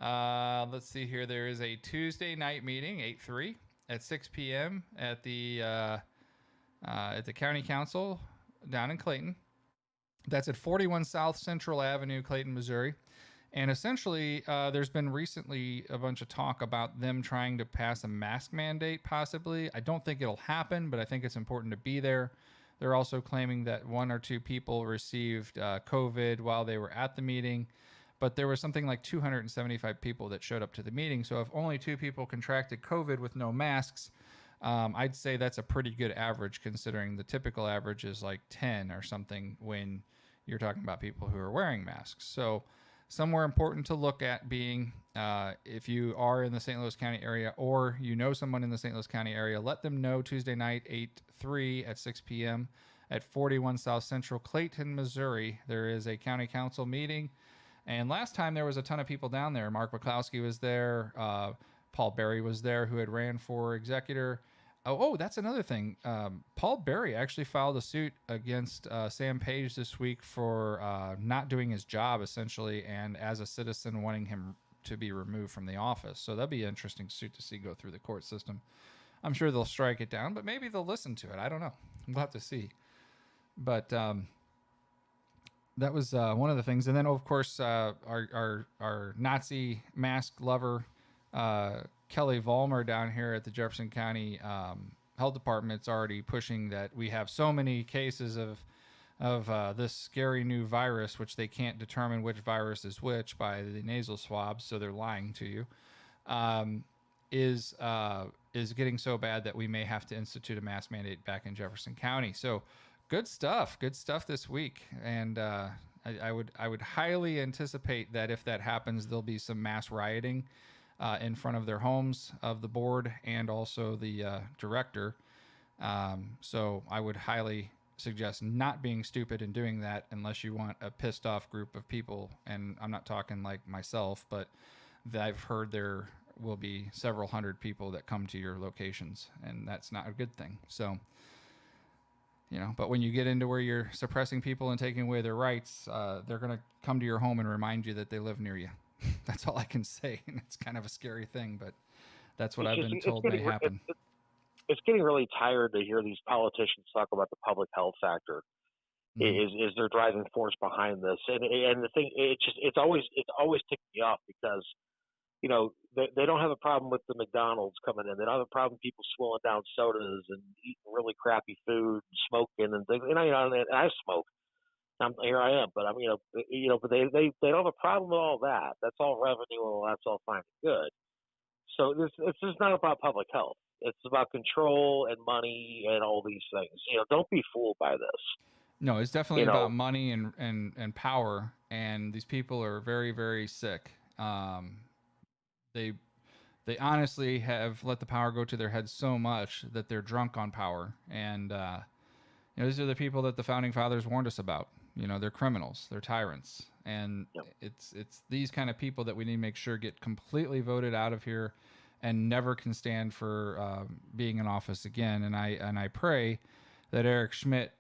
Speaker 1: Let's see here. There is a Tuesday night meeting, 8/3 at 6 p.m. at the county council down in Clayton. That's at 41 South Central Avenue, Clayton, Missouri. And essentially, there's been recently a bunch of talk about them trying to pass a mask mandate, possibly. I don't think it'll happen, but I think it's important to be there. They're also claiming that 1 or 2 people received COVID while they were at the meeting, but there was something like 275 people that showed up to the meeting. So if only 2 people contracted COVID with no masks, I'd say that's a pretty good average, considering the typical average is like 10 or something when you're talking about people who are wearing masks. So somewhere important to look at being, if you are in the St. Louis County area or you know someone in the St. Louis County area, let them know Tuesday night, 8/3 at 6 p.m. at 41 South Central, Clayton, Missouri. There is a county council meeting. And last time there was a ton of people down there. Mark Bukowski was there. Paul Berry was there, who had ran for executor. Oh, that's another thing. Paul Berry actually filed a suit against Sam Page this week for not doing his job, essentially, and as a citizen wanting him to be removed from the office. So that'd be an interesting suit to see go through the court system. I'm sure they'll strike it down, but maybe they'll listen to it. I don't know. We'll have to see. But that was one of the things. And then, of course, our Nazi mask lover, Kelly Vollmer down here at the Jefferson County Health Department's already pushing that we have so many cases of this scary new virus, which they can't determine which virus is which by the nasal swabs, so they're lying to you, is getting so bad that we may have to institute a mask mandate back in Jefferson County. So good stuff this week. And I would highly anticipate that if that happens, there'll be some mass rioting in front of their homes of the board and also the director. So I would highly suggest not being stupid and doing that unless you want a pissed off group of people. And I'm not talking like myself, but I've heard there will be several hundred people that come to your locations, and that's not a good thing. So, but when you get into where you're suppressing people and taking away their rights, they're going to come to your home and remind you that they live near you. That's all I can say. And it's kind of a scary thing, but that's what I've been told may happen.
Speaker 3: It's getting really tired to hear these politicians talk about the public health factor. Mm-hmm. Is their driving force behind this? And the thing, it's always ticking me off because, they don't have a problem with the McDonald's coming in. They don't have a problem with people swilling down sodas and eating really crappy food, and smoking and things. And I smoke. Here I am, but but they don't have a problem with all that. That's all revenue, and that's all fine and good. So it's just not about public health. It's about control and money and all these things. Don't be fooled by this.
Speaker 1: No, it's definitely about money and power. And these people are very, very sick. They honestly have let the power go to their heads so much that they're drunk on power. And these are the people that the founding fathers warned us about. They're criminals, they're tyrants, and it's these kind of people that we need to make sure get completely voted out of here and never can stand for being in office again. And I pray that Eric Schmidt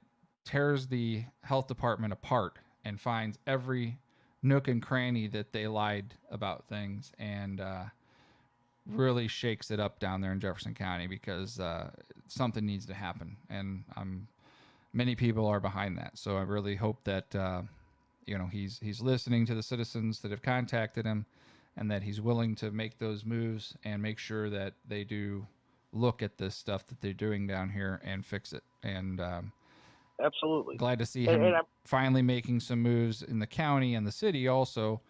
Speaker 1: tears the health department apart and finds every nook and cranny that they lied about things and really shakes it up down there in Jefferson County, because something needs to happen. And many people are behind that. So I really hope that, he's listening to the citizens that have contacted him, and that he's willing to make those moves and make sure that they do look at this stuff that they're doing down here and fix it. And
Speaker 3: absolutely
Speaker 1: glad to see him finally making some moves in the county and the city also,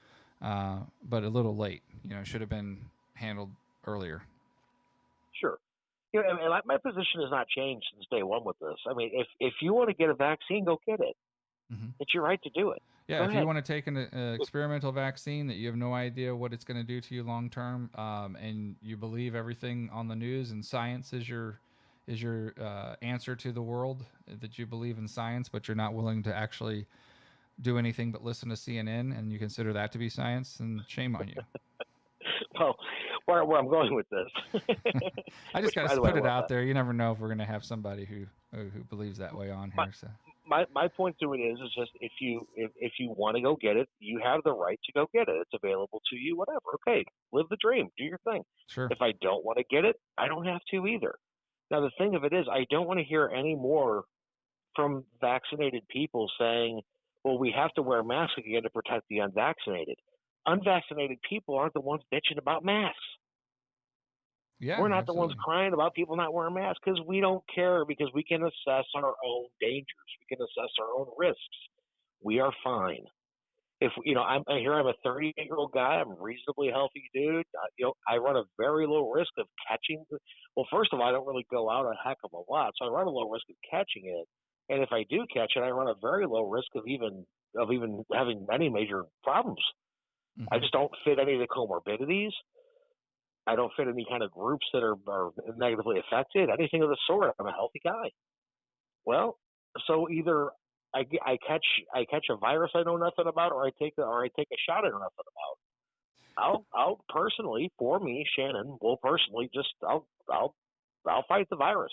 Speaker 1: but a little late. Should have been handled earlier.
Speaker 3: Sure. And my position has not changed since day one with this. I mean, if you want to get a vaccine, go get it.
Speaker 1: Mm-hmm.
Speaker 3: It's your right to do it.
Speaker 1: Yeah,
Speaker 3: go
Speaker 1: if
Speaker 3: ahead.
Speaker 1: you want to take an experimental vaccine that you have no idea what it's going to do to you long term, and you believe everything on the news and science is your answer to the world, that you believe in science, but you're not willing to actually do anything but listen to CNN, and you consider that to be science, then shame on you.
Speaker 3: Well, where I'm going with this.
Speaker 1: I just got to put it out there. You never know if we're going to have somebody who believes that way on here. So
Speaker 3: my point to it is just if you want to go get it, you have the right to go get it. It's available to you. Whatever. Okay, live the dream. Do your thing.
Speaker 1: Sure.
Speaker 3: If I don't want to get it, I don't have to either. Now the thing of it is, I don't want to hear any more from vaccinated people saying, "Well, we have to wear masks again to protect the unvaccinated." Unvaccinated people aren't the ones bitching about masks.
Speaker 1: Yeah,
Speaker 3: we're not
Speaker 1: absolutely.
Speaker 3: the ones crying about people not wearing masks because we don't care, because we can assess our own dangers. We can assess our own risks. We are fine. If I'm a 38-year-old guy. I'm a reasonably healthy dude. I run a very low risk of catching. Well, first of all, I don't really go out a heck of a lot, so I run a low risk of catching it. And if I do catch it, I run a very low risk of even having any major problems.
Speaker 1: Mm-hmm.
Speaker 3: I just don't fit any of the comorbidities. I don't fit any kind of groups that are negatively affected, anything of the sort. I'm a healthy guy. Well, so either I catch a virus I know nothing about, or I take a shot I know nothing about. I'll personally, for me, Shannon, will personally just I'll fight the virus.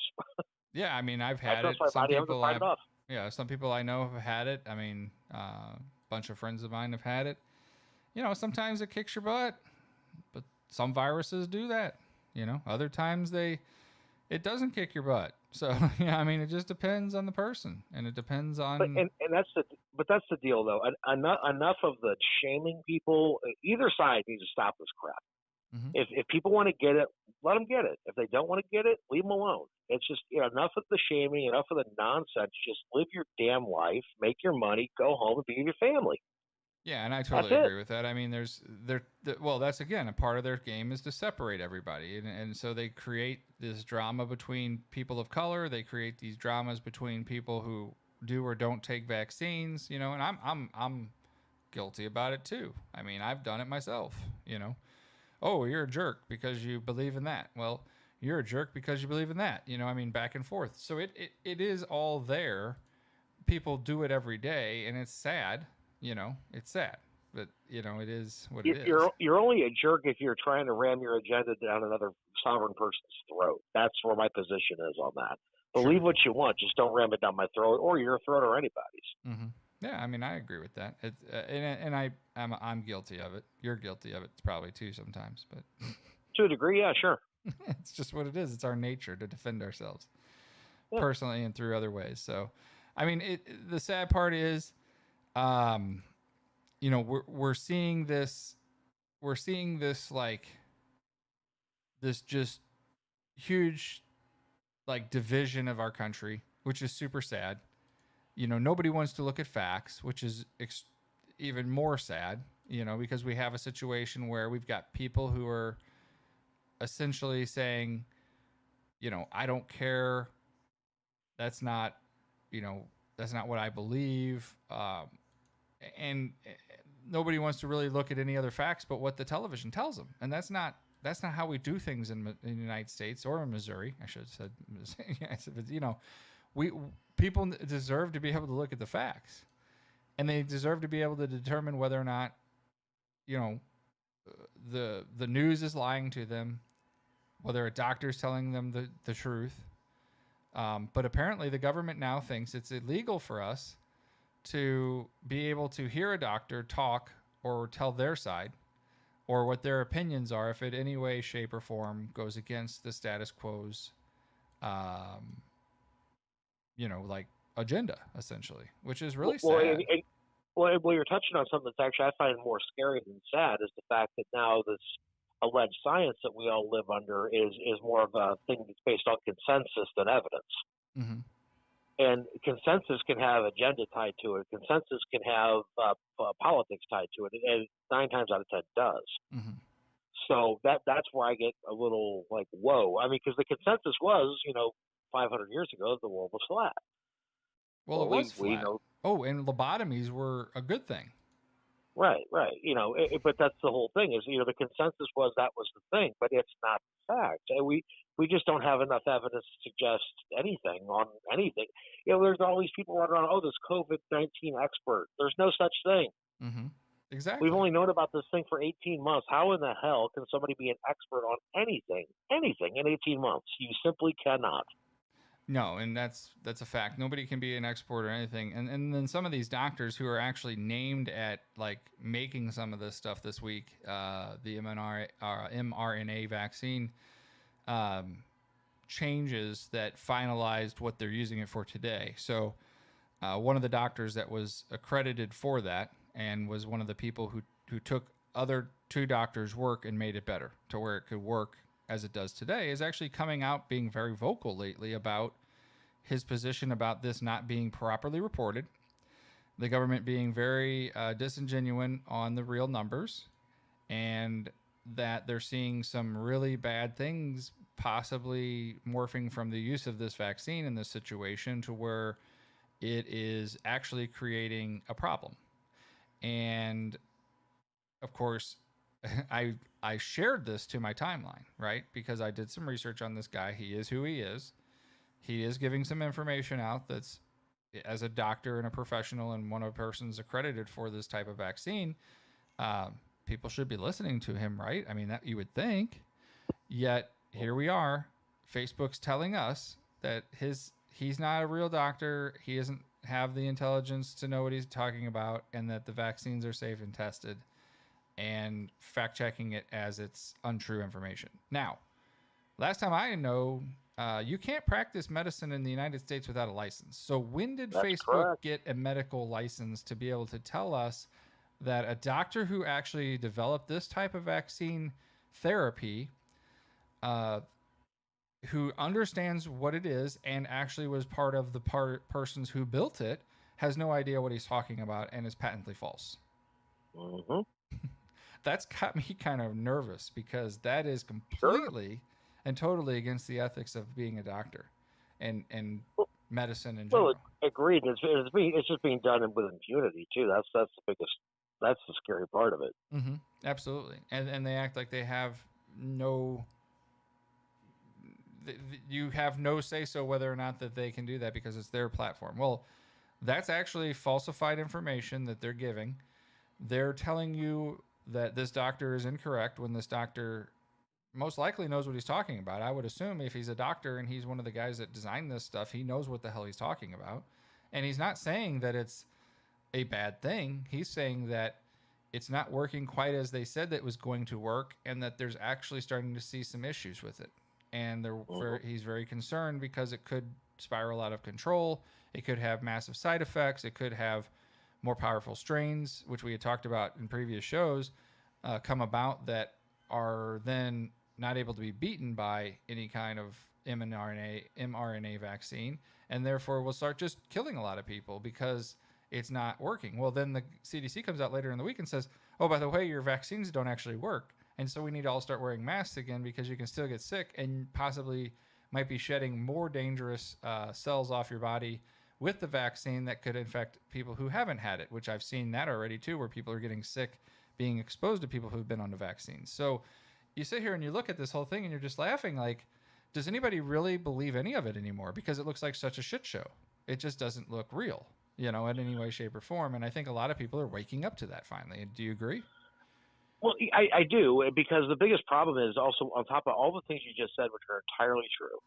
Speaker 1: Yeah, I mean, I've had
Speaker 3: I
Speaker 1: it.
Speaker 3: trust my body to fight it off.
Speaker 1: Yeah, some people I know have had it. I mean, a bunch of friends of mine have had it. Sometimes it kicks your butt, but some viruses do that. Other times it doesn't kick your butt. So yeah, I mean, it just depends on the person, and it depends on.
Speaker 3: But that's the deal, though. Enough of the shaming people. Either side needs to stop this crap.
Speaker 1: Mm-hmm.
Speaker 3: If people want to get it, let them get it. If they don't want to get it, leave them alone. It's just enough of the shaming, enough of the nonsense. Just live your damn life, make your money, go home, and be with your family.
Speaker 1: Yeah, and I totally agree with that. I mean, that's again a part of their game is to separate everybody, and so they create this drama between people of color. They create these dramas between people who do or don't take vaccines. And I'm guilty about it too. I mean, I've done it myself. Oh, you're a jerk because you believe in that. Well, you're a jerk because you believe in that. I mean, back and forth. So it is all there. People do it every day, and it's sad. It's sad, but it is what it is.
Speaker 3: You're only a jerk if you're trying to ram your agenda down another sovereign person's throat. That's where my position is on that. Believe what you want, just don't ram it down my throat or your throat or anybody's.
Speaker 1: Mm-hmm. Yeah, I mean, I agree with that. I'm guilty of it. You're guilty of it probably too sometimes, but
Speaker 3: to a degree, yeah, sure.
Speaker 1: It's just what it is. It's our nature to defend ourselves, personally and through other ways. So, I mean, the sad part is. We're seeing this like this just huge like division of our country, which is super sad. Nobody wants to look at facts, which is even more sad, because we have a situation where we've got people who are essentially saying, I don't care. That's not what I believe. And nobody wants to really look at any other facts but what the television tells them, and that's not how we do things in the United States or in Missouri. I should have said, people deserve to be able to look at the facts, and they deserve to be able to determine whether or not the news is lying to them, whether a doctor's telling them the truth. But apparently, the government now thinks it's illegal for us to be able to hear a doctor talk or tell their side or what their opinions are if it any way, shape, or form goes against the status quo's, like agenda, essentially, which is really sad.
Speaker 3: Well, you're touching on something that's actually I find more scary than sad is the fact that now this alleged science that we all live under is more of a thing that's based on consensus than evidence.
Speaker 1: Mm-hmm.
Speaker 3: And consensus can have agenda tied to it. Consensus can have politics tied to it, and 9 times out of 10 does.
Speaker 1: Mm-hmm.
Speaker 3: So that's where I get a little like, whoa. I mean, because the consensus was, 500 years ago, the world was flat.
Speaker 1: Well, it
Speaker 3: Well,
Speaker 1: was
Speaker 3: we
Speaker 1: flat.
Speaker 3: know.
Speaker 1: Oh, and lobotomies were a good thing.
Speaker 3: Right, right. But that's the whole thing is, the consensus was that was the thing, but it's not the fact. And we just don't have enough evidence to suggest anything on anything. There's all these people running around, oh, this COVID-19 expert. There's no such thing.
Speaker 1: Mm-hmm.
Speaker 3: We've
Speaker 1: Exactly.
Speaker 3: only known about this thing for 18 months. How in the hell can somebody be an expert on anything in 18 months? You simply cannot.
Speaker 1: No, and that's a fact. Nobody can be an expert or anything. And then some of these doctors who are actually named at like making some of this stuff this week, the mRNA vaccine changes that finalized what they're using it for today. So one of the doctors that was accredited for that and was one of the people who took other two doctors' work and made it better to where it could work as it does today is actually coming out being very vocal lately about his position about this not being properly reported, the government being very disingenuous on the real numbers, and that they're seeing some really bad things possibly morphing from the use of this vaccine in this situation to where it is actually creating a problem. And of course, I shared this to my timeline, right? Because I did some research on this guy. He is who he is. He is giving some information out that's as a doctor and a professional and one of the persons accredited for this type of vaccine. People should be listening to him, right? I mean, that you would think. Yet here we are. Facebook's telling us that he's not a real doctor. He doesn't have the intelligence to know what he's talking about, and that the vaccines are safe and tested, and fact checking it as it's untrue information. Now, last time I know, you can't practice medicine in the United States without a license. So when did
Speaker 3: That's
Speaker 1: Facebook
Speaker 3: correct.
Speaker 1: get a medical license to be able to tell us that a doctor who actually developed this type of vaccine therapy, who understands what it is and actually was part of the persons who built it, has no idea what he's talking about and is patently false?
Speaker 3: Mm-hmm.
Speaker 1: That's got me kind of nervous because that is
Speaker 3: Sure.
Speaker 1: completely and totally against the ethics of being a doctor and
Speaker 3: Well,
Speaker 1: medicine in
Speaker 3: well,
Speaker 1: general.
Speaker 3: agreed. It's just being done with impunity too. That's the biggest. That's the scary part of it.
Speaker 1: Mm-hmm. Absolutely. And they act like they have no. You have no say so whether or not that they can do that because it's their platform. Well, that's actually falsified information that they're giving. They're telling you that this doctor is incorrect when this doctor most likely knows what he's talking about. I would assume if he's a doctor and he's one of the guys that designed this stuff, he knows what the hell he's talking about. And he's not saying that it's a bad thing. He's saying that it's not working quite as they said that it was going to work, and that there's actually starting to see some issues with it. And he's very concerned because it could spiral out of control. It could have massive side effects. It could have more powerful strains, which we had talked about in previous shows, come about that are then not able to be beaten by any kind of mRNA vaccine, and therefore will start just killing a lot of people because it's not working. Well, then the CDC comes out later in the week and says, oh, by the way, your vaccines don't actually work. And so we need to all start wearing masks again because you can still get sick and possibly might be shedding more dangerous cells off your body with the vaccine that could infect people who haven't had it, which I've seen that already too, where people are getting sick being exposed to people who've been on the vaccines. So you sit here and you look at this whole thing and you're just laughing like, does anybody really believe any of it anymore? Because it looks like such a shit show. It just doesn't look real, in any way, shape, or form. And I think a lot of people are waking up to that finally. Do you agree?
Speaker 3: Well, I do, because the biggest problem is also on top of all the things you just said, which are entirely true,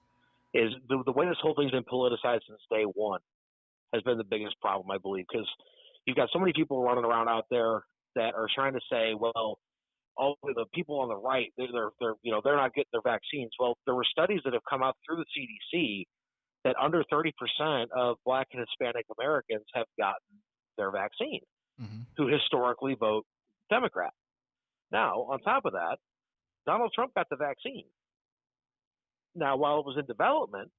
Speaker 3: is the way this whole thing's been politicized since day one has been the biggest problem, I believe, because you've got so many people running around out there that are trying to say, well, all the people on the right, they're not getting their vaccines. Well, there were studies that have come out through the CDC that under 30% of Black and Hispanic Americans have gotten their vaccine, who historically vote Democrat. Now, on top of that, Donald Trump got the vaccine. Now, while it was in development,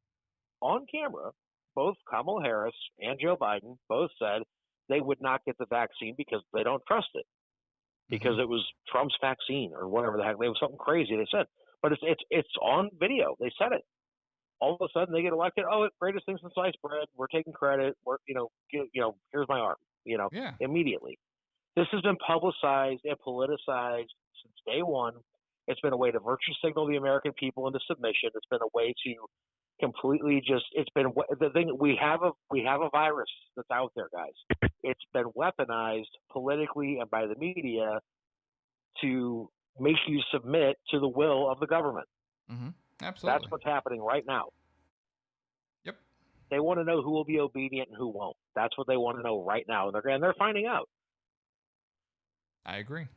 Speaker 3: on camera, both Kamala Harris and Joe Biden both said they would not get the vaccine because they don't trust it. because it was Trump's vaccine or whatever the heck. It was something crazy they said, but it's on video. They said it. All of a sudden they get elected. Oh, it's greatest thing since sliced bread. We're taking credit. We're here's my arm.
Speaker 1: Yeah.
Speaker 3: Immediately. This has been publicized and politicized since day one. It's been a way to virtue signal the American people into submission. It's been a way to completely it's been the thing. We have a virus that's out there, guys. It's been weaponized politically and by the media to make you submit to the will of the government.
Speaker 1: Mm-hmm. Absolutely.
Speaker 3: That's what's happening right now.
Speaker 1: Yep.
Speaker 3: They want to know who will be obedient and who won't. That's what they want to know right now, and they're finding out.
Speaker 1: I agree.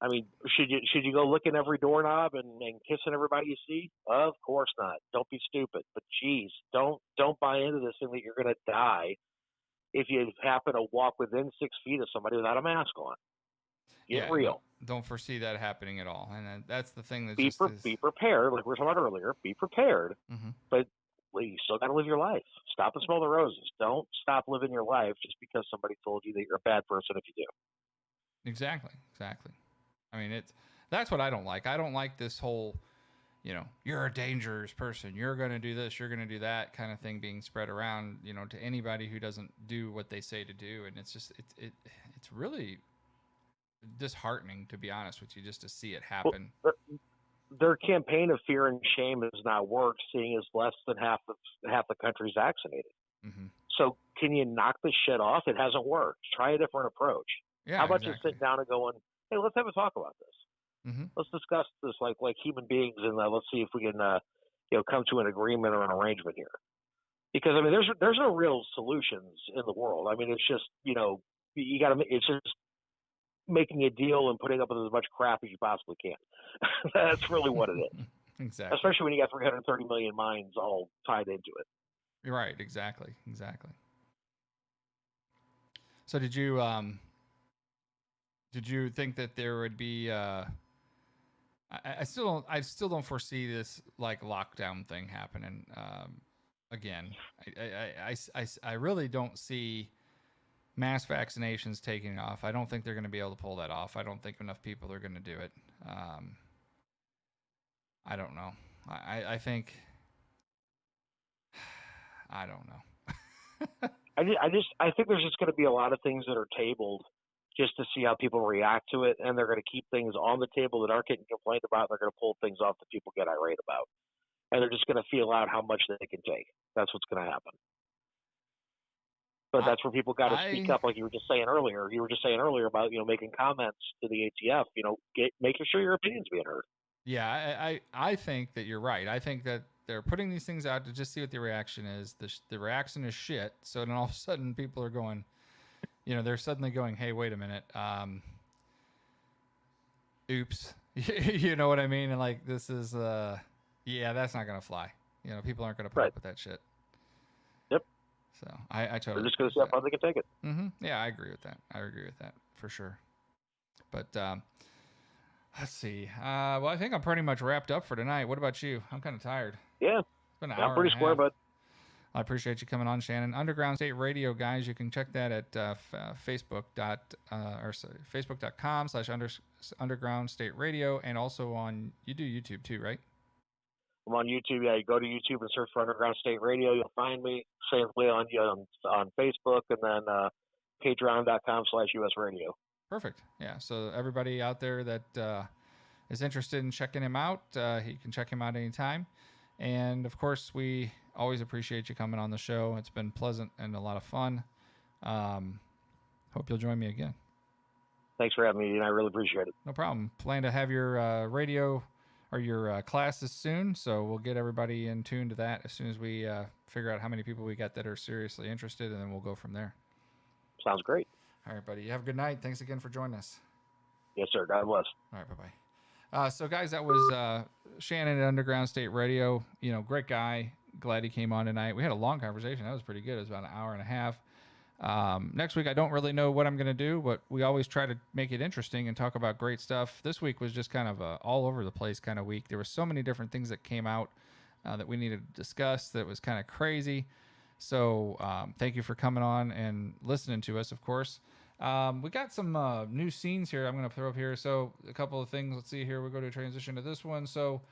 Speaker 3: I mean, should you go licking every doorknob and kissing everybody you see? Of course not. Don't be stupid. But geez, don't buy into this thing that you're going to die if you happen to walk within 6 feet of somebody without a mask on. Get real.
Speaker 1: Don't foresee that happening at all, and that's the thing that
Speaker 3: be prepared. Like we were talking about earlier, be prepared.
Speaker 1: Mm-hmm.
Speaker 3: But you still got to live your life. Stop and smell the roses. Don't stop living your life just because somebody told you that you're a bad person if you do.
Speaker 1: Exactly. I mean, that's what I don't like. I don't like this whole, you're a dangerous person. You're going to do this. You're going to do that kind of thing being spread around, to anybody who doesn't do what they say to do. And it's just, it's really disheartening, to be honest with you, just to see it happen.
Speaker 3: Well, their campaign of fear and shame has not worked, seeing as less than half the country's vaccinated.
Speaker 1: Mm-hmm.
Speaker 3: So can you knock this shit off? It hasn't worked. Try a different approach.
Speaker 1: Yeah,
Speaker 3: how about
Speaker 1: exactly.
Speaker 3: you sit down and going, hey, let's have a talk about this.
Speaker 1: Mm-hmm.
Speaker 3: Let's discuss this like human beings, and let's see if we can come to an agreement or an arrangement here. Because I mean, there's no real solutions in the world. I mean, it's just you got to. It's just making a deal and putting up with as much crap as you possibly can. That's really what it is.
Speaker 1: Exactly.
Speaker 3: Especially when you got 330 million minds all tied into it.
Speaker 1: You're right. Exactly. So did you think that there would be? I still don't foresee this like lockdown thing happening again. I really don't see mass vaccinations taking off. I don't think they're going to be able to pull that off. I don't think enough people are going to do it. I don't know. I think I don't know.
Speaker 3: I think there's just going to be a lot of things that are tabled just to see how people react to it, and they're going to keep things on the table that aren't getting complained about, and they're going to pull things off that people get irate about, and they're just going to feel out how much they can take. That's what's going to happen. But that's where people got to speak up, like you were just saying earlier. You were just saying earlier about making comments to the ATF. Making sure your opinion's being heard.
Speaker 1: Yeah, I think that you're right. I think that they're putting these things out to just see what the reaction is. The reaction is shit. So then all of a sudden people are going, they're suddenly going, hey, wait a minute. Oops. You know what I mean? And like, this is, that's not going to fly. People aren't going to put up with that shit.
Speaker 3: Yep.
Speaker 1: So I totally.
Speaker 3: They're just going to see how far they can take it.
Speaker 1: Mm-hmm. Yeah, I agree with that. For sure. But, let's see. Well, I think I'm pretty much wrapped up for tonight. What about you? I'm kind of tired.
Speaker 3: Yeah.
Speaker 1: It's been an hour.
Speaker 3: I'm pretty square, bud.
Speaker 1: I appreciate you coming on, Shannon. Underground State Radio, guys. You can check that at facebook.com/underground state radio, and also on you do YouTube too, right?
Speaker 3: I'm on YouTube. Yeah, you go to YouTube and search for Underground State Radio. You'll find me. Same way on Facebook, and then patreon.com/US Radio.
Speaker 1: Perfect. Yeah. So everybody out there that is interested in checking him out, he can check him out anytime. And of course, we always appreciate you coming on the show. It's been pleasant and a lot of fun. Hope you'll join me again.
Speaker 3: Thanks for having me, and I really appreciate it.
Speaker 1: No problem. Plan to have your radio or your classes soon, so we'll get everybody in tune to that as soon as we figure out how many people we got that are seriously interested, and then we'll go from there.
Speaker 3: Sounds great.
Speaker 1: All right, buddy. You have a good night. Thanks again for joining us.
Speaker 3: Yes, sir. God bless.
Speaker 1: All right, bye-bye. So, guys, that was Shannon at Underground State Radio. Great guy. Glad he came on tonight. We had a long conversation. That was pretty good. It was about an hour and a half. Next week, I don't really know what I'm going to do, but we always try to make it interesting and talk about great stuff. This week was just kind of a all over the place kind of week. There were so many different things that came out that we needed to discuss that was kind of crazy. So thank you for coming on and listening to us, of course. We got some new scenes here I'm going to throw up here. So a couple of things. Let's see here. We'll go to transition to this one. So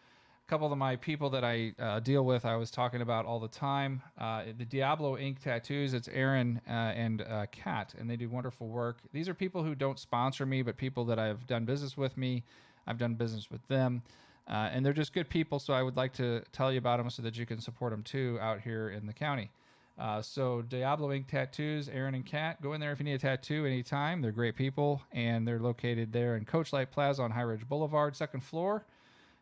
Speaker 1: a couple of my people that I deal with, I was talking about all the time. The Diablo Ink Tattoos, it's Aaron and Kat, and they do wonderful work. These are people who don't sponsor me, but people that I've done business with me. I've done business with them. And they're just good people, so I would like to tell you about them so that you can support them too out here in the county. So Diablo Ink Tattoos, Aaron and Kat, go in there if you need a tattoo anytime. They're great people, and they're located there in Coach Light Plaza on High Ridge Boulevard, second floor.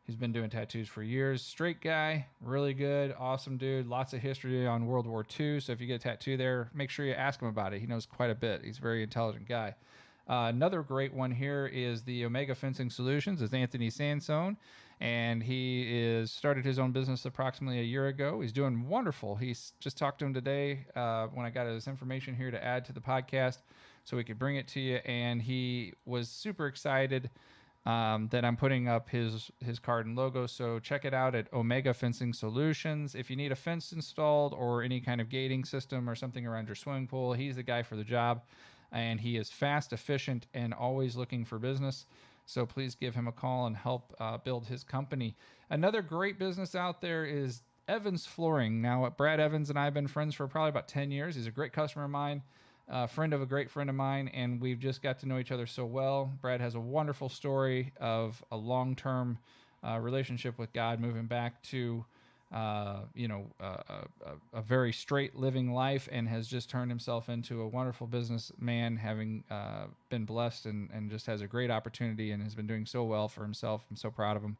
Speaker 1: He's been doing tattoos for years. Straight guy, really good, awesome dude. Lots of history on World War II. So if you get a tattoo there, make sure you ask him about it. He knows quite a bit. He's a very intelligent guy. Another great one here is the Omega Fencing Solutions. It's Anthony Sansone, and he is started his own business approximately a year ago. He's doing wonderful. He's just talked to him today when I got his information here to add to the podcast so we could bring it to you, and he was super excited that I'm putting up his card and logo. So check it out at Omega Fencing Solutions. If you need a fence installed or any kind of gating system or something around your swimming pool, he's the guy for the job. And he is fast, efficient, and always looking for business. So please give him a call and help build his company. Another great business out there is Evans Flooring. Now, Brad Evans and I have been friends for probably about 10 years. He's a great customer of mine. Friend of a great friend of mine, and we've just got to know each other so well. Brad has a wonderful story of a long-term relationship with God, moving back to a very straight living life, and has just turned himself into a wonderful businessman, having been blessed and just has a great opportunity and has been doing so well for himself. I'm so proud of him.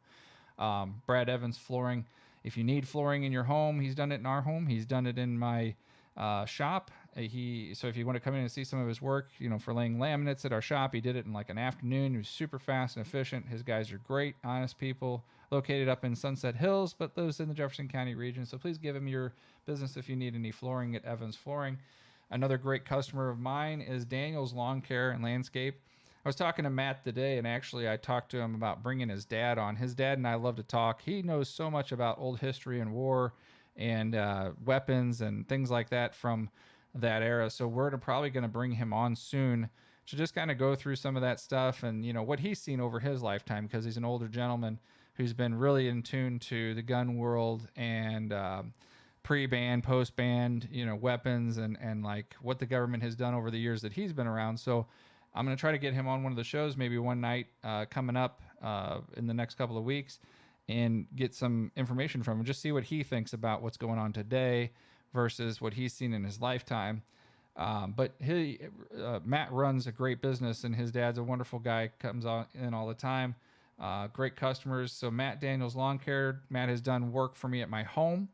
Speaker 1: Brad Evans Flooring. If you need flooring in your home, he's done it in our home. He's done it in my shop. So if you want to come in and see some of his work, for laying laminates at our shop, he did it in like an afternoon. He was super fast and efficient. His guys are great, honest people, located up in Sunset Hills, but lives in the Jefferson County region. So please give him your business if you need any flooring at Evans Flooring. Another great customer of mine is Daniel's Lawn Care and Landscape. I was talking to Matt today, and actually I talked to him about bringing his dad on. His dad and I love to talk. He knows so much about old history and war and weapons and things like that from that era. So we're probably going to bring him on soon to just kind of go through some of that stuff and, what he's seen over his lifetime, because he's an older gentleman who's been really in tune to the gun world and pre-ban, post-ban, weapons and like what the government has done over the years that he's been around. So I'm going to try to get him on one of the shows, maybe one night coming up in the next couple of weeks, and get some information from him, just see what he thinks about what's going on today versus what he's seen in his lifetime. But Matt runs a great business, and his dad's a wonderful guy, comes on in all the time. Great customers. So Matt Daniels Lawn Care. Matt has done work for me at my home.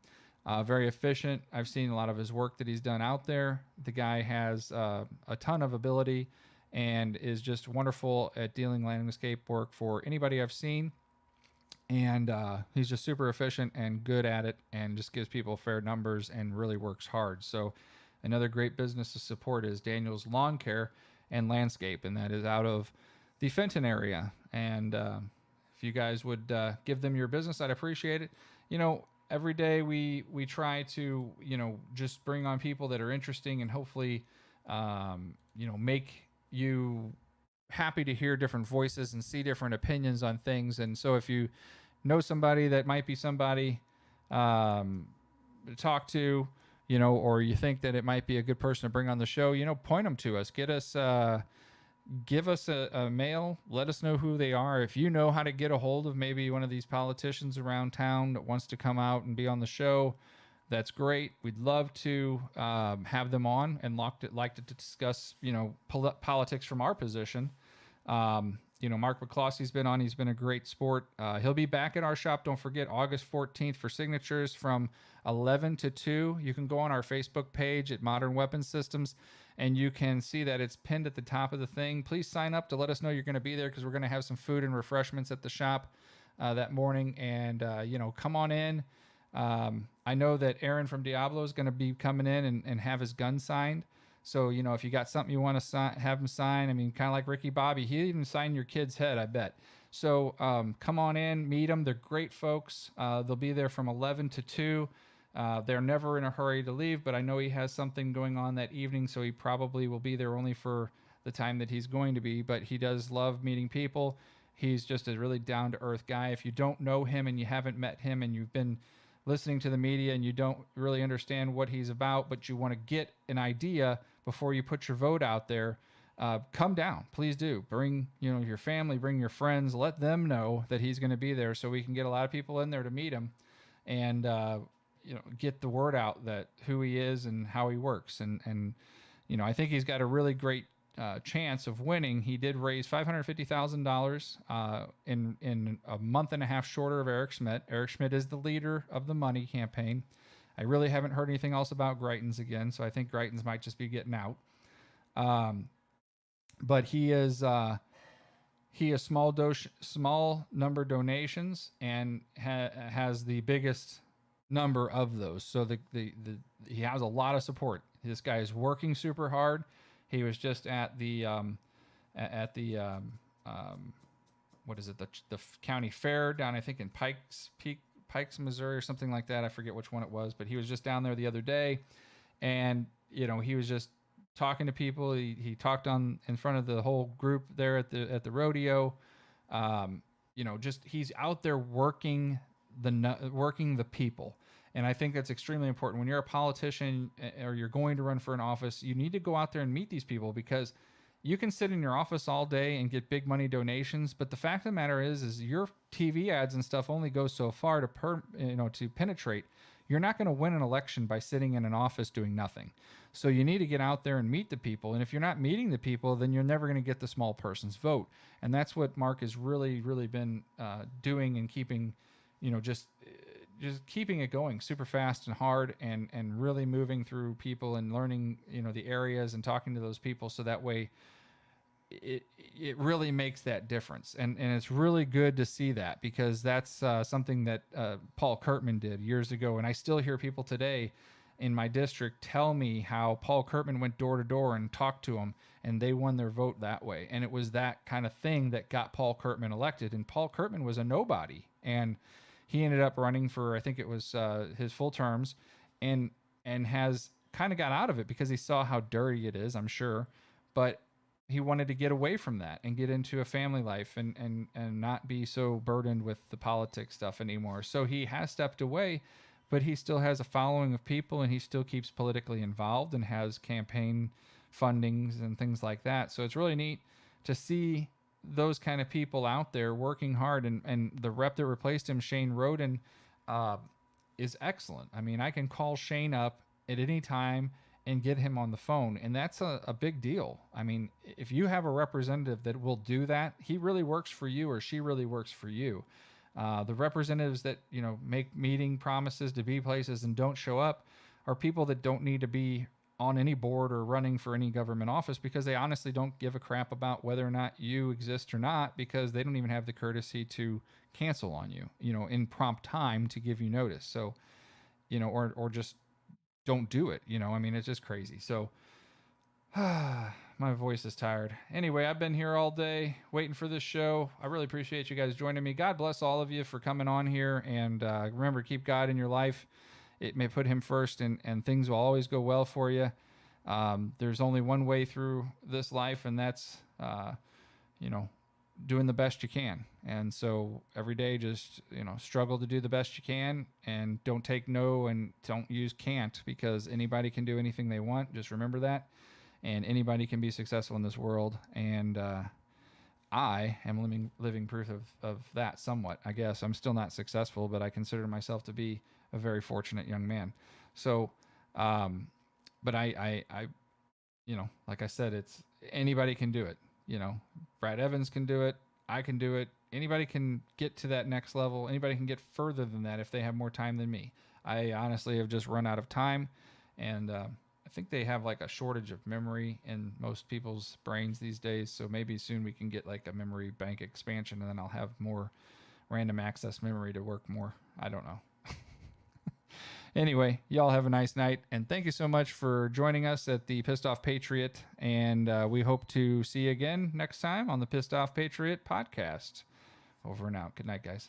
Speaker 1: Very efficient. I've seen a lot of his work that he's done out there. The guy has a ton of ability and is just wonderful at dealing landscape work for anybody I've seen. And he's just super efficient and good at it, and just gives people fair numbers and really works hard. So another great business to support is Daniel's Lawn Care and Landscape, and that is out of the Fenton area. And if you guys would give them your business, I'd appreciate it. Every day we try to, just bring on people that are interesting and hopefully, make you happy to hear different voices and see different opinions on things. And so if you know somebody that might be somebody to talk to, or you think that it might be a good person to bring on the show, point them to us. Give us a mail. Let us know who they are. If you know how to get a hold of maybe one of these politicians around town that wants to come out and be on the show, that's great. We'd love to have them on and like to discuss, politics from our position. Mark McClossy's been on. He's been a great sport. He'll be back at our shop. Don't forget, August 14th for signatures from 11 to 2. You can go on our Facebook page at Modern Weapons Systems, and you can see that it's pinned at the top of the thing. Please sign up to let us know you're going to be there, because we're going to have some food and refreshments at the shop that morning. And, come on in. I know that Aaron from Diablo is going to be coming in and have his gun signed. So, if you got something you want to have him sign, kind of like Ricky Bobby, he even signed your kid's head, I bet. So come on in, meet them. They're great folks. They'll be there from 11 to 2. They're never in a hurry to leave, but I know he has something going on that evening, so he probably will be there only for the time that he's going to be. But he does love meeting people. He's just a really down to earth guy. If you don't know him and you haven't met him and you've been listening to the media and you don't really understand what he's about, but you want to get an idea before you put your vote out there, come down. Please do. Bring your family, bring your friends, let them know that he's going to be there, so we can get a lot of people in there to meet him, and get the word out that who he is and how he works. And I think he's got a really great chance of winning. He did raise $550,000 in a month and a half shorter of Eric Schmidt. Eric Schmidt is the leader of the money campaign. I really haven't heard anything else about Greitens again, so I think Greitens might just be getting out. But he is small number donations and has the biggest number of those. So he has a lot of support. This guy is working super hard. He was just at the what is it, the county fair down, I think, in Pikes, Missouri, or something like that. I forget which one it was, but he was just down there the other day, and he was just talking to people. He talked in front of the whole group there at the rodeo. Just he's out there working the people. And I think that's extremely important. When you're a politician or you're going to run for an office, you need to go out there and meet these people, because you can sit in your office all day and get big money donations, but the fact of the matter is your TV ads and stuff only go so far to penetrate. You're not going to win an election by sitting in an office doing nothing. So you need to get out there and meet the people. And if you're not meeting the people, then you're never going to get the small person's vote. And that's what Mark has really, really been doing, and keeping, just keeping it going super fast and hard, and really moving through people and learning, the areas and talking to those people. So that way it really makes that difference. And it's really good to see that, because that's something that Paul Kurtman did years ago. And I still hear people today in my district tell me how Paul Kurtman went door to door and talked to them, and they won their vote that way. And it was that kind of thing that got Paul Kurtman elected. And Paul Kurtman was a nobody, and he ended up running for, I think it was his full terms, and has kind of got out of it because he saw how dirty it is, I'm sure. But he wanted to get away from that and get into a family life and not be so burdened with the politics stuff anymore. So he has stepped away, but he still has a following of people, and he still keeps politically involved and has campaign fundings and things like that. So it's really neat to see those kind of people out there working hard. And the rep that replaced him, Shane Roden, is excellent. I mean, I can call Shane up at any time and get him on the phone, and that's a big deal. I mean, if you have a representative that will do that, he really works for you, or she really works for you. The representatives that make meeting promises to be places and don't show up are people that don't need to be on any board or running for any government office, because they honestly don't give a crap about whether or not you exist or not, because they don't even have the courtesy to cancel on you, in prompt time to give you notice. So, or just don't do it. I mean, it's just crazy. So my voice is tired. Anyway, I've been here all day waiting for this show. I really appreciate you guys joining me. God bless all of you for coming on here. And remember, keep God in your life. It may put him first, and things will always go well for you. There's only one way through this life, and that's, doing the best you can. And so every day, just, struggle to do the best you can, and don't take no, and don't use can't, because anybody can do anything they want. Just remember that. And anybody can be successful in this world. And I am living proof of that somewhat, I guess. I'm still not successful, but I consider myself to be a very fortunate young man. So, but I like I said, it's anybody can do it. Brad Evans can do it. I can do it. Anybody can get to that next level. Anybody can get further than that if they have more time than me. I honestly have just run out of time, and I think they have like a shortage of memory in most people's brains these days. So maybe soon we can get like a memory bank expansion, and then I'll have more random access memory to work more. I don't know. Anyway, y'all have a nice night, and thank you so much for joining us at the Pissed Off Patriot, and we hope to see you again next time on the Pissed Off Patriot podcast. Over and out. Good night, guys.